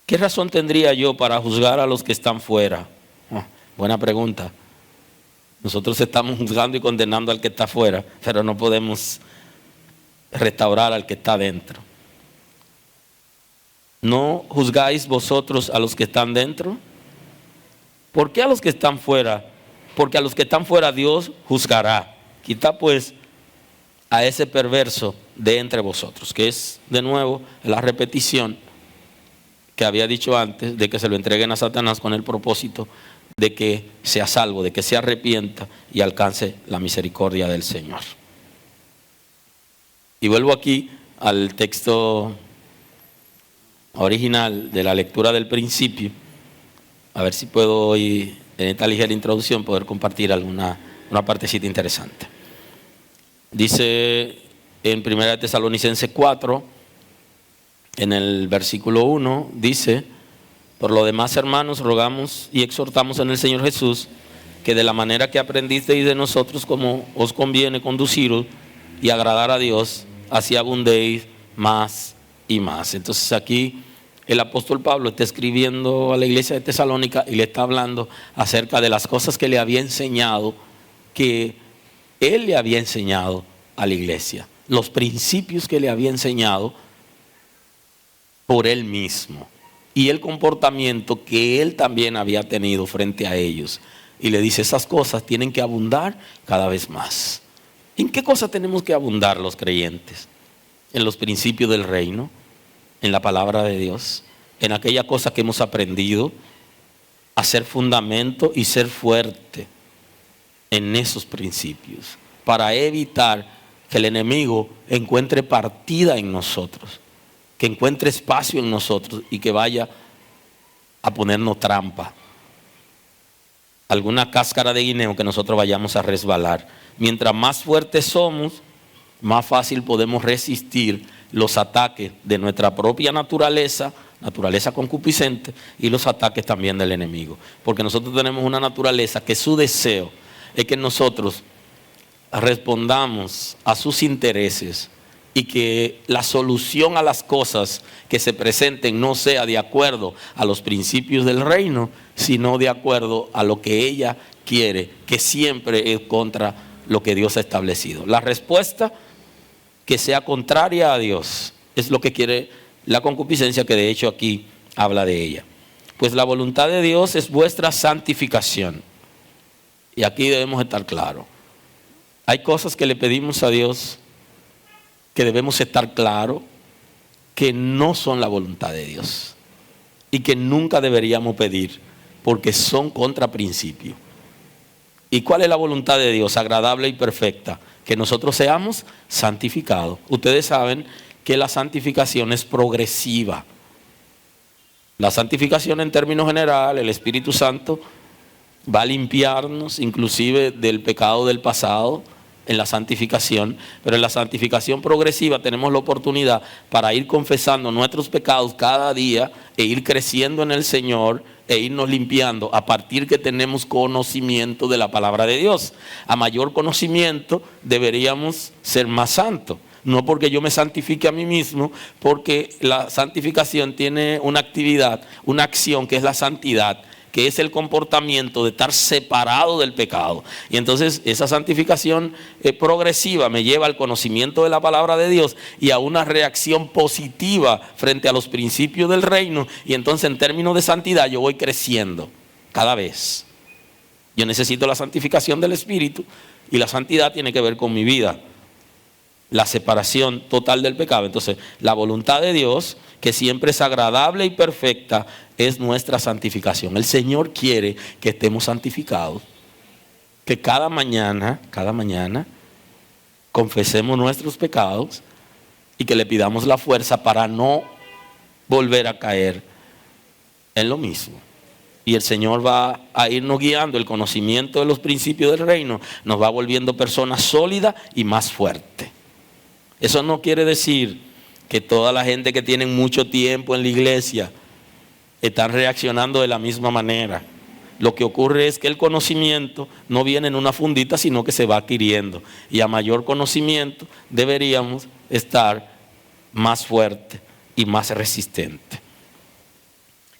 ¿Qué razón tendría yo para juzgar a los que están fuera? Buena pregunta. Nosotros estamos juzgando y condenando al que está fuera, pero no podemos restaurar al que está dentro. ¿No juzgáis vosotros a los que están dentro? ¿Por qué a los que están fuera? Porque a los que están fuera Dios juzgará. Quita pues a ese perverso de entre vosotros, que es de nuevo la repetición que había dicho antes, de que se lo entreguen a Satanás con el propósito de que sea salvo, de que se arrepienta y alcance la misericordia del Señor. Y vuelvo aquí al texto original de la lectura del principio, a ver si puedo hoy, en esta ligera introducción, poder compartir una partecita interesante. Dice en 1 Tesalonicenses 4, en el versículo 1, dice: por lo demás, hermanos, rogamos y exhortamos en el Señor Jesús que de la manera que aprendisteis de nosotros, como os conviene conduciros y agradar a Dios, así abundéis más y más. Entonces aquí el apóstol Pablo está escribiendo a la iglesia de Tesalónica y le está hablando acerca de las cosas que le había enseñado, que él le había enseñado a la iglesia, los principios que le había enseñado por él mismo y el comportamiento que él también había tenido frente a ellos. Y le dice, esas cosas tienen que abundar cada vez más. ¿En qué cosas tenemos que abundar los creyentes? En los principios del reino, en la palabra de Dios, en aquella cosa que hemos aprendido, a ser fundamento y ser fuerte en esos principios, para evitar que el enemigo encuentre partida en nosotros, que encuentre espacio en nosotros y que vaya a ponernos trampa, alguna cáscara de guineo que nosotros vayamos a resbalar. Mientras más fuertes somos, más fácil podemos resistir los ataques de nuestra propia naturaleza concupiscente, y los ataques también del enemigo. Porque nosotros tenemos una naturaleza que su deseo es que nosotros respondamos a sus intereses y que la solución a las cosas que se presenten no sea de acuerdo a los principios del reino, sino de acuerdo a lo que ella quiere, que siempre es contra lo que Dios ha establecido. La respuesta que sea contraria a Dios es lo que quiere la concupiscencia, que de hecho aquí habla de ella. Pues la voluntad de Dios es vuestra santificación. Y aquí debemos estar claros. Hay cosas que le pedimos a Dios que debemos estar claros que no son la voluntad de Dios y que nunca deberíamos pedir porque son contra principio. ¿Y cuál es la voluntad de Dios? Agradable y perfecta. Que nosotros seamos santificados. Ustedes saben que la santificación es progresiva. La santificación en términos generales, el Espíritu Santo va a limpiarnos inclusive del pecado del pasado en la santificación, pero en la santificación progresiva tenemos la oportunidad para ir confesando nuestros pecados cada día e ir creciendo en el Señor e irnos limpiando a partir que tenemos conocimiento de la palabra de Dios. A mayor conocimiento deberíamos ser más santos. No porque yo me santifique a mí mismo, porque la santificación tiene una actividad, una acción que es la santidad, que es el comportamiento de estar separado del pecado. Y entonces esa santificación progresiva me lleva al conocimiento de la palabra de Dios y a una reacción positiva frente a los principios del reino. Y entonces en términos de santidad yo voy creciendo cada vez. Yo necesito la santificación del Espíritu y la santidad tiene que ver con mi vida. La separación total del pecado. Entonces, la voluntad de Dios, que siempre es agradable y perfecta, es nuestra santificación. El Señor quiere que estemos santificados. Que cada mañana, confesemos nuestros pecados y que le pidamos la fuerza para no volver a caer en lo mismo. Y el Señor va a irnos guiando. El conocimiento de los principios del reino nos va volviendo personas sólidas y más fuertes. Eso no quiere decir que toda la gente que tiene mucho tiempo en la iglesia están reaccionando de la misma manera. Lo que ocurre es que el conocimiento no viene en una fundita, sino que se va adquiriendo. Y a mayor conocimiento deberíamos estar más fuertes y más resistentes.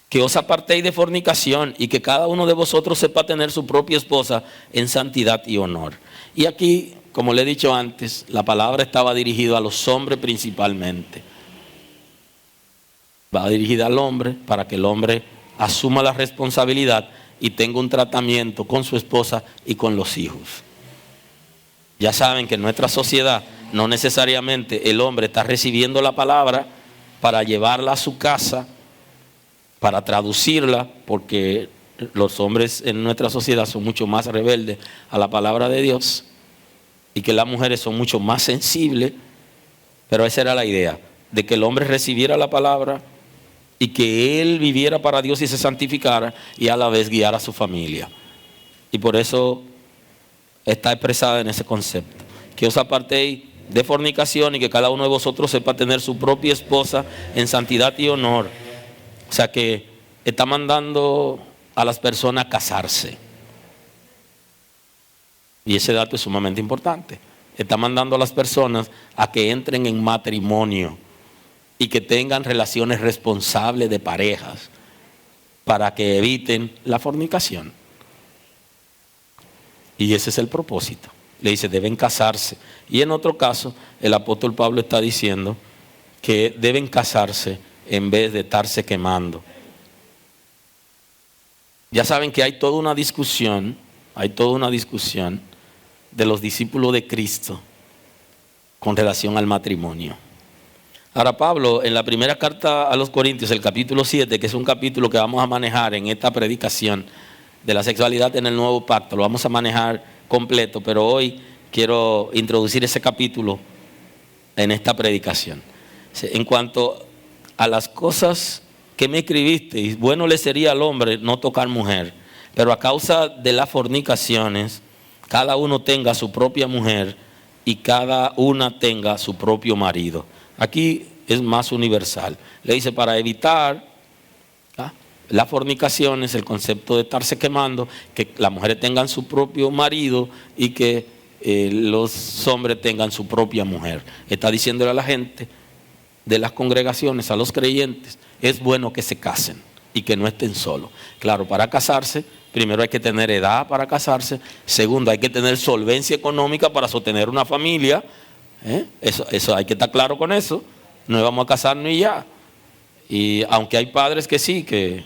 Que os apartéis de fornicación y que cada uno de vosotros sepa tener su propia esposa en santidad y honor. Y aquí, como le he dicho antes, la palabra estaba dirigida a los hombres principalmente. Va dirigida al hombre para que el hombre asuma la responsabilidad y tenga un tratamiento con su esposa y con los hijos. Ya saben que en nuestra sociedad no necesariamente el hombre está recibiendo la palabra para llevarla a su casa, para traducirla, porque los hombres en nuestra sociedad son mucho más rebeldes a la palabra de Dios y que las mujeres son mucho más sensibles, pero esa era la idea, de que el hombre recibiera la palabra y que él viviera para Dios y se santificara y a la vez guiara a su familia. Y por eso está expresada en ese concepto. Que os apartéis de fornicación y que cada uno de vosotros sepa tener su propia esposa en santidad y honor. O sea que está mandando a las personas a casarse. Y ese dato es sumamente importante. Está mandando a las personas a que entren en matrimonio y que tengan relaciones responsables de parejas para que eviten la fornicación. Y ese es el propósito. Le dice, deben casarse. Y en otro caso, el apóstol Pablo está diciendo que deben casarse en vez de estarse quemando. Ya saben que hay toda una discusión de los discípulos de Cristo con relación al matrimonio. Ahora Pablo, en la primera carta a los Corintios, el capítulo 7, que es un capítulo que vamos a manejar en esta predicación de la sexualidad en el nuevo pacto, lo vamos a manejar completo, pero hoy quiero introducir ese capítulo en esta predicación. En cuanto a las cosas que me escribisteis, bueno le sería al hombre no tocar mujer, pero a causa de las fornicaciones, cada uno tenga su propia mujer y cada una tenga su propio marido. Aquí es más universal. Le dice, para evitar las fornicaciones, el concepto de estarse quemando, que las mujeres tengan su propio marido y que los hombres tengan su propia mujer. Está diciéndole a la gente de las congregaciones, a los creyentes, es bueno que se casen y que no estén solos. Claro, para casarse, primero hay que tener edad para casarse. Segundo, hay que tener solvencia económica para sostener una familia. Eso hay que estar claro con eso. No vamos a casarnos y ya. Y aunque hay padres que sí, que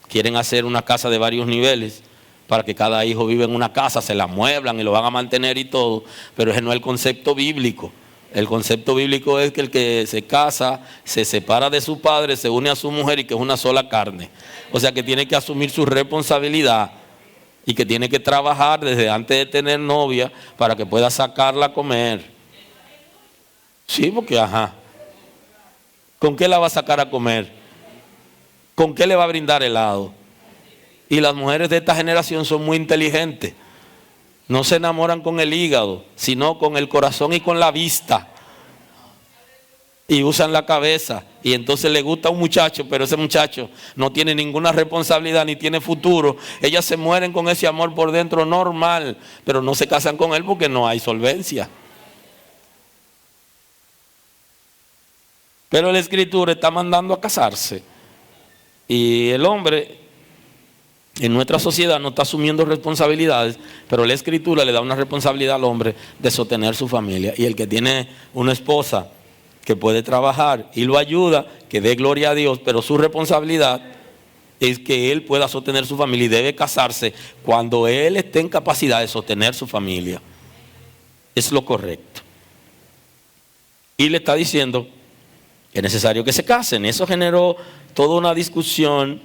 quieren hacer una casa de varios niveles para que cada hijo viva en una casa, se la amueblan y lo van a mantener y todo, pero ese no es el concepto bíblico. El concepto bíblico es que el que se casa se separa de su padre, se une a su mujer y que es una sola carne. O sea que tiene que asumir su responsabilidad y que tiene que trabajar desde antes de tener novia para que pueda sacarla a comer. Sí, porque ¿con qué la va a sacar a comer? ¿Con qué le va a brindar helado? Y las mujeres de esta generación son muy inteligentes. No se enamoran con el hígado, sino con el corazón y con la vista. Y usan la cabeza. Y entonces le gusta a un muchacho, pero ese muchacho no tiene ninguna responsabilidad ni tiene futuro. Ellas se mueren con ese amor por dentro normal, pero no se casan con él porque no hay solvencia. Pero la Escritura está mandando a casarse. Y el hombre en nuestra sociedad no está asumiendo responsabilidades, pero la Escritura le da una responsabilidad al hombre de sostener su familia. Y el que tiene una esposa que puede trabajar y lo ayuda, que dé gloria a Dios, pero su responsabilidad es que él pueda sostener su familia y debe casarse cuando él esté en capacidad de sostener su familia. Es lo correcto. Y le está diciendo que es necesario que se casen. Eso generó toda una discusión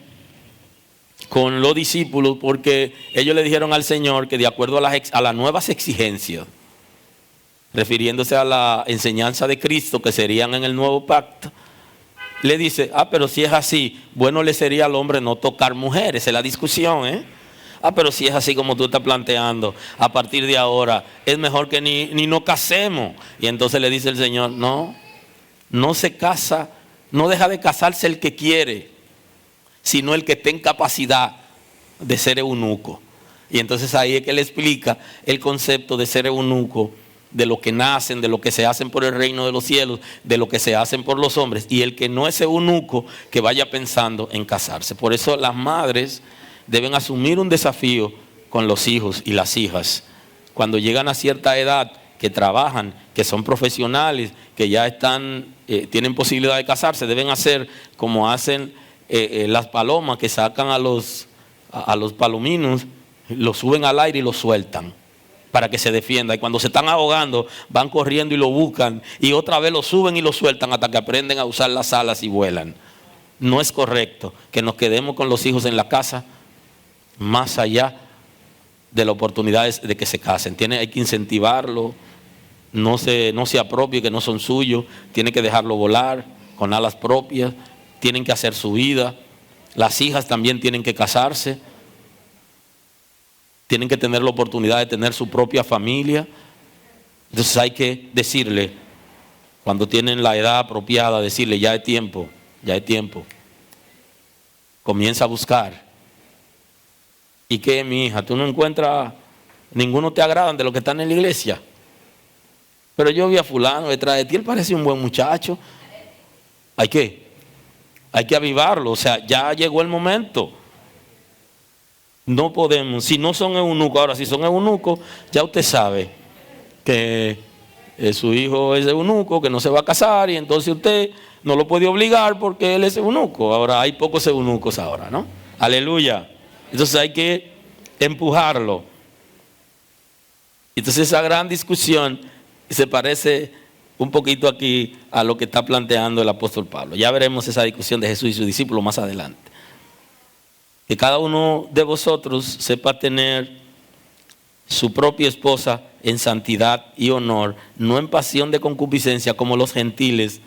con los discípulos porque ellos le dijeron al Señor que de acuerdo a las nuevas exigencias, refiriéndose a la enseñanza de Cristo que serían en el nuevo pacto, le dice, pero si es así, bueno le sería al hombre no tocar mujeres. Es la discusión, pero si es así como tú estás planteando, a partir de ahora es mejor que ni nos casemos. Y entonces le dice el Señor, no se casa, no deja de casarse el que quiere, sino el que esté en capacidad de ser eunuco. Y entonces ahí es que le explica el concepto de ser eunuco, de lo que nacen, de lo que se hacen por el reino de los cielos, de lo que se hacen por los hombres, y el que no es eunuco, que vaya pensando en casarse. Por eso las madres deben asumir un desafío con los hijos y las hijas. Cuando llegan a cierta edad, que trabajan, que son profesionales, que ya tienen posibilidad de casarse, deben hacer como hacen las palomas, que sacan a los palominos, los suben al aire y los sueltan para que se defienda. Y cuando se están ahogando, van corriendo y lo buscan y otra vez lo suben y lo sueltan hasta que aprenden a usar las alas y vuelan. No es correcto que nos quedemos con los hijos en la casa más allá de las oportunidades de que se casen. Hay que incentivarlo, no se apropie que no son suyos, tiene que dejarlo volar con alas propias, tienen que hacer su vida. Las hijas también tienen que casarse, tienen que tener la oportunidad de tener su propia familia. Entonces hay que decirle, cuando tienen la edad apropiada, decirle, ya es tiempo, comienza a buscar. ¿Y qué, mi hija? ¿Tú no encuentras, ninguno te agradan de los que están en la iglesia? Pero yo vi a fulano detrás de ti, él parece un buen muchacho. Hay que avivarlo, o sea, ya llegó el momento. No podemos, si no son eunucos, ahora si son eunucos, ya usted sabe que su hijo es eunuco, que no se va a casar y entonces usted no lo puede obligar porque él es eunuco. Ahora hay pocos eunucos ahora, ¿no? Aleluya. Entonces hay que empujarlo. Entonces esa gran discusión se parece un poquito aquí a lo que está planteando el apóstol Pablo. Ya veremos esa discusión de Jesús y sus discípulos más adelante. Que cada uno de vosotros sepa tener su propia esposa en santidad y honor, no en pasión de concupiscencia como los gentiles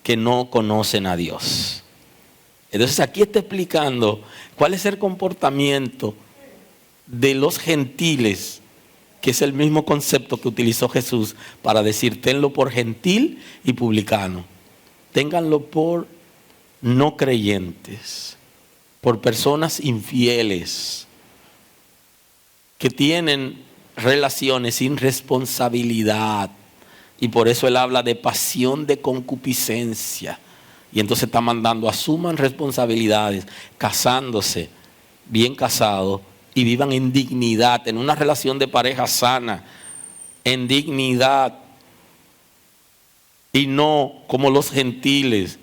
que no conocen a Dios. Entonces aquí está explicando cuál es el comportamiento de los gentiles, que es el mismo concepto que utilizó Jesús para decir, tenlo por gentil y publicano. Ténganlo por no creyentes, por personas infieles, que tienen relaciones sin responsabilidad. Y por eso él habla de pasión de concupiscencia. Y entonces está mandando, asuman responsabilidades, casándose, bien casados, y vivan en dignidad, en una relación de pareja sana, en dignidad. Y no como los gentiles,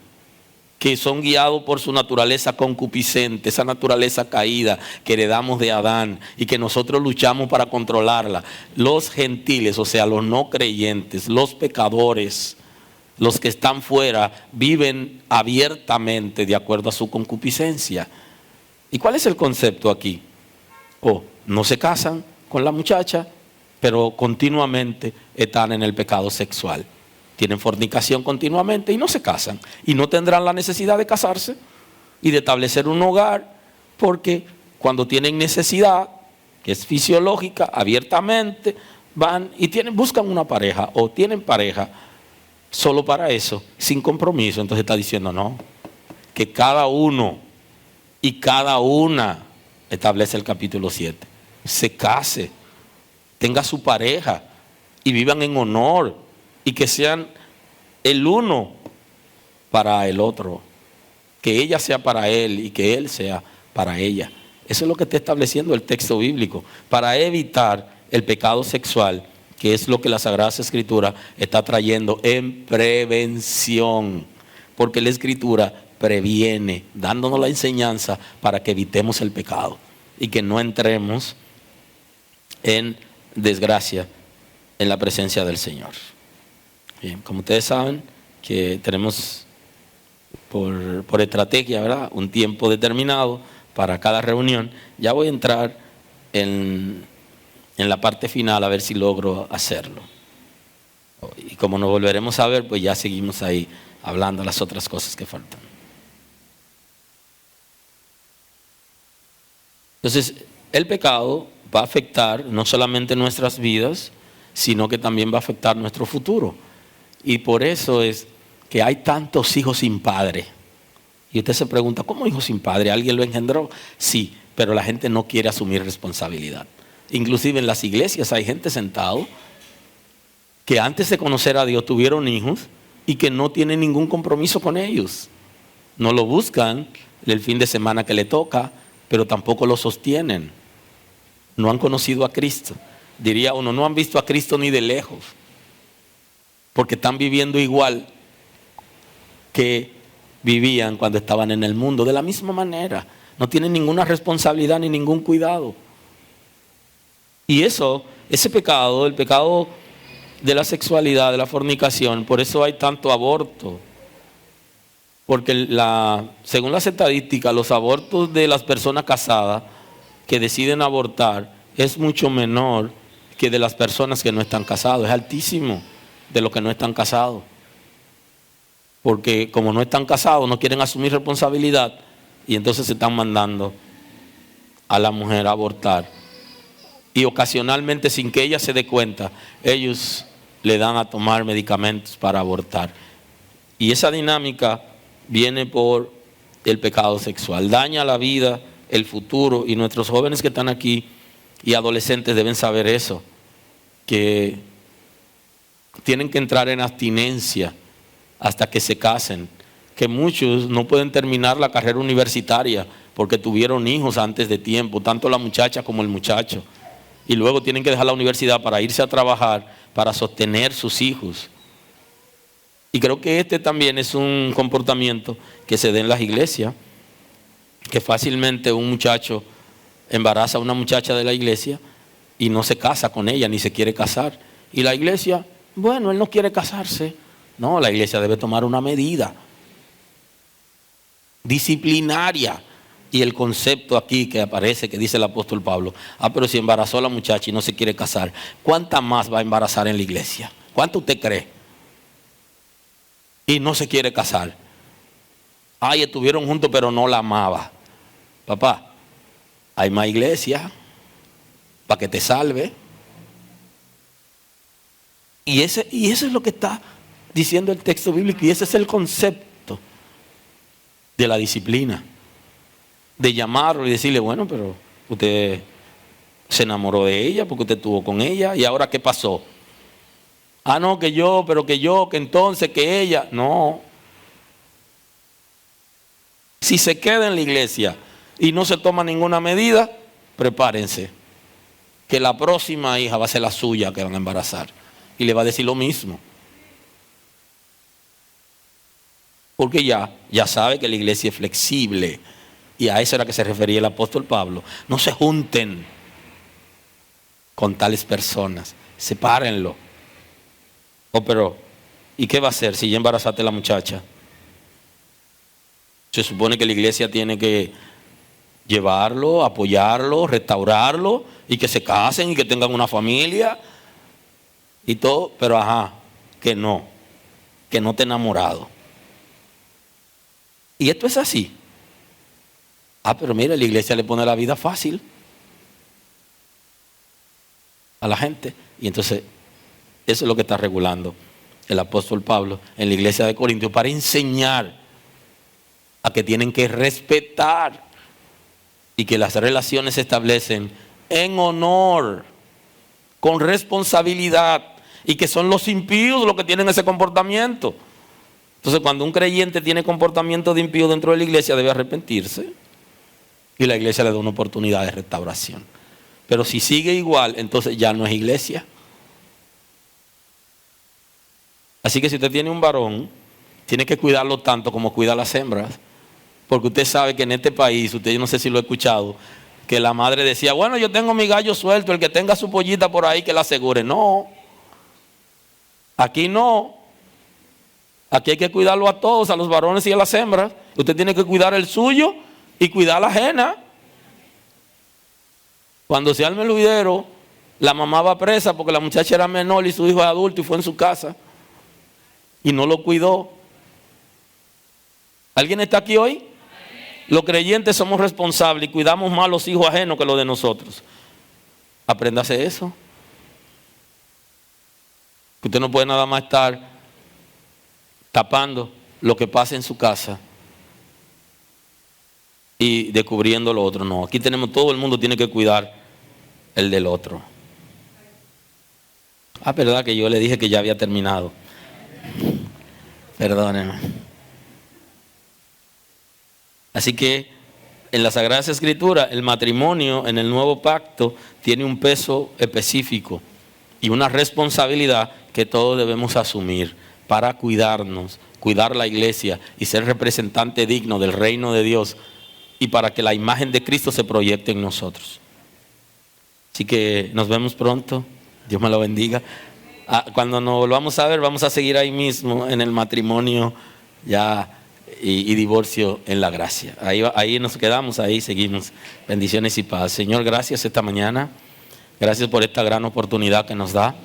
que son guiados por su naturaleza concupiscente, esa naturaleza caída que heredamos de Adán y que nosotros luchamos para controlarla. Los gentiles, o sea, los no creyentes, los pecadores, los que están fuera, viven abiertamente de acuerdo a su concupiscencia. ¿Y cuál es el concepto aquí? no se casan con la muchacha, pero continuamente están en el pecado sexual. Tienen fornicación continuamente y no se casan. Y no tendrán la necesidad de casarse y de establecer un hogar, porque cuando tienen necesidad, que es fisiológica, abiertamente, van y buscan una pareja o tienen pareja solo para eso, sin compromiso. Entonces está diciendo no, que cada uno y cada una, establece el capítulo 7, se case, tenga su pareja y vivan en honor y que sean el uno para el otro, que ella sea para él y que él sea para ella. Eso es lo que está estableciendo el texto bíblico, para evitar el pecado sexual, que es lo que la Sagrada Escritura está trayendo en prevención, porque la Escritura previene, dándonos la enseñanza para que evitemos el pecado y que no entremos en desgracia en la presencia del Señor. Bien, como ustedes saben que tenemos por estrategia, ¿verdad?, un tiempo determinado para cada reunión. Ya voy a entrar en la parte final a ver si logro hacerlo. Y como nos volveremos a ver, pues ya seguimos ahí hablando las otras cosas que faltan. Entonces, el pecado va a afectar no solamente nuestras vidas, sino que también va a afectar nuestro futuro. Y por eso es que hay tantos hijos sin padre. Y usted se pregunta, ¿cómo hijos sin padre? ¿Alguien lo engendró? Sí, pero la gente no quiere asumir responsabilidad. Inclusive en las iglesias hay gente sentado que antes de conocer a Dios tuvieron hijos y que no tienen ningún compromiso con ellos. No lo buscan el fin de semana que le toca, pero tampoco lo sostienen. No han conocido a Cristo. Diría uno, no han visto a Cristo ni de lejos, porque están viviendo igual que vivían cuando estaban en el mundo, de la misma manera. No tienen ninguna responsabilidad ni ningún cuidado. Y ese pecado, el pecado de la sexualidad, de la fornicación, por eso hay tanto aborto. Porque según las estadísticas, los abortos de las personas casadas que deciden abortar es mucho menor que de las personas que no están casados. Es altísimo de los que no están casados. Porque como no están casados, no quieren asumir responsabilidad y entonces se están mandando a la mujer a abortar. Y ocasionalmente, sin que ella se dé cuenta, ellos le dan a tomar medicamentos para abortar. Y esa dinámica viene por el pecado sexual. Daña la vida, el futuro, y nuestros jóvenes que están aquí y adolescentes deben saber eso, que tienen que entrar en abstinencia hasta que se casen, que muchos no pueden terminar la carrera universitaria porque tuvieron hijos antes de tiempo, tanto la muchacha como el muchacho, y luego tienen que dejar la universidad para irse a trabajar, para sostener sus hijos. Y creo que este también es un comportamiento que se da en las iglesias, que fácilmente un muchacho embaraza a una muchacha de la iglesia y no se casa con ella, ni se quiere casar. Y la iglesia, bueno, él no quiere casarse. No, la iglesia debe tomar una medida disciplinaria. Y el concepto aquí que aparece, que dice el apóstol Pablo, pero si embarazó a la muchacha y no se quiere casar, ¿cuánta más va a embarazar en la iglesia? ¿Cuánto usted cree? Y no se quiere casar. Estuvieron juntos pero no la amaba. Papá, hay más iglesia para que te salve. Y eso es lo que está diciendo el texto bíblico, y ese es el concepto de la disciplina. De llamarlo y decirle, bueno, pero usted se enamoró de ella porque usted estuvo con ella, y ahora ¿qué pasó? No, que entonces, que ella. No. Si se queda en la iglesia y no se toma ninguna medida, prepárense, que la próxima hija va a ser la suya que van a embarazar, y le va a decir lo mismo. Porque ya sabe que la iglesia es flexible. Y a eso era que se refería el apóstol Pablo. No se junten con tales personas. Sepárenlo. Pero, ¿y qué va a hacer si ya embarazaste a la muchacha? Se supone que la iglesia tiene que llevarlo, apoyarlo, restaurarlo y que se casen y que tengan una familia y todo, pero que no te he enamorado. Y esto es así. Pero mira, la iglesia le pone la vida fácil a la gente. Y entonces, eso es lo que está regulando el apóstol Pablo en la iglesia de Corintios para enseñar a que tienen que respetar y que las relaciones se establecen en honor, con responsabilidad, y que son los impíos los que tienen ese comportamiento. Entonces, cuando un creyente tiene comportamiento de impío dentro de la iglesia, debe arrepentirse y la iglesia le da una oportunidad de restauración. Pero si sigue igual, entonces ya no es iglesia. Así que si usted tiene un varón, tiene que cuidarlo tanto como cuida a las hembras. Porque usted sabe que en este país, yo no sé si lo he escuchado, que la madre decía, bueno, yo tengo mi gallo suelto, el que tenga su pollita por ahí que la asegure. No, aquí no. Aquí hay que cuidarlo a todos, a los varones y a las hembras. Usted tiene que cuidar el suyo y cuidar la ajena. Cuando se arme el huidero, la mamá va presa porque la muchacha era menor y su hijo es adulto y fue en su casa y no lo cuidó. ¿Alguien está aquí hoy? Los creyentes somos responsables y cuidamos más los hijos ajenos que los de nosotros. Apréndase eso. Que usted no puede nada más estar tapando lo que pasa en su casa y descubriendo lo otro. No, aquí todo el mundo tiene que cuidar el del otro. Verdad que yo le dije que ya había terminado. Perdónenme. Así que en las Sagradas Escrituras el matrimonio en el Nuevo Pacto tiene un peso específico y una responsabilidad que todos debemos asumir para cuidarnos, cuidar la iglesia y ser representante digno del reino de Dios y para que la imagen de Cristo se proyecte en nosotros. Así que nos vemos pronto. Dios me lo bendiga. Cuando nos volvamos a ver, vamos a seguir ahí mismo en el matrimonio ya y divorcio en la gracia. Ahí nos quedamos, ahí seguimos. Bendiciones y paz. Señor, gracias esta mañana. Gracias por esta gran oportunidad que nos da.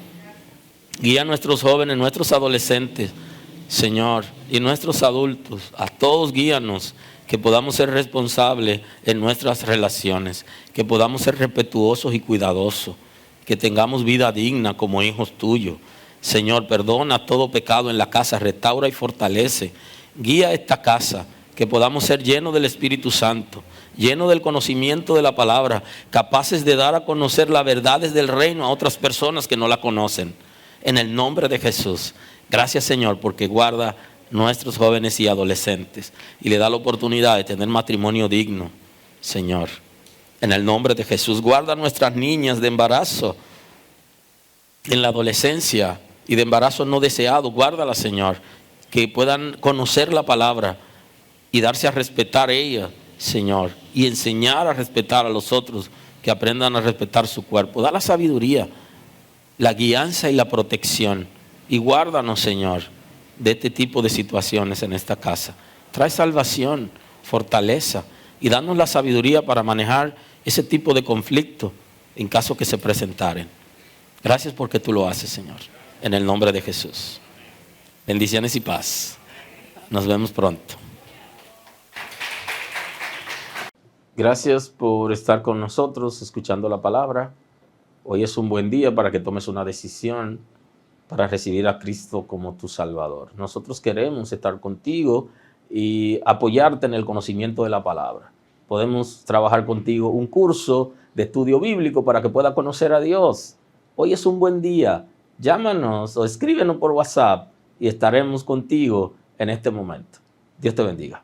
Guía a nuestros jóvenes, nuestros adolescentes, Señor, y nuestros adultos. A todos guíanos, que podamos ser responsables en nuestras relaciones, que podamos ser respetuosos y cuidadosos, que tengamos vida digna como hijos tuyos. Señor, perdona todo pecado en la casa, restaura y fortalece. Guía esta casa, que podamos ser llenos del Espíritu Santo, llenos del conocimiento de la palabra, capaces de dar a conocer las verdades del reino a otras personas que no la conocen. En el nombre de Jesús. Gracias, Señor, porque guarda nuestros jóvenes y adolescentes y le da la oportunidad de tener matrimonio digno, Señor. En el nombre de Jesús, guarda a nuestras niñas de embarazo en la adolescencia y de embarazo no deseado. Guárdalas, Señor, que puedan conocer la palabra y darse a respetar ella, Señor, y enseñar a respetar a los otros, que aprendan a respetar su cuerpo. Da la sabiduría, la guianza y la protección. Y guárdanos, Señor, de este tipo de situaciones en esta casa. Trae salvación, fortaleza y danos la sabiduría para manejar ese tipo de conflicto en caso que se presentaren. Gracias porque tú lo haces, Señor. En el nombre de Jesús. Bendiciones y paz. Nos vemos pronto. Gracias por estar con nosotros escuchando la palabra. Hoy es un buen día para que tomes una decisión para recibir a Cristo como tu Salvador. Nosotros queremos estar contigo y apoyarte en el conocimiento de la palabra. Podemos trabajar contigo un curso de estudio bíblico para que puedas conocer a Dios. Hoy es un buen día. Llámanos o escríbenos por WhatsApp y estaremos contigo en este momento. Dios te bendiga.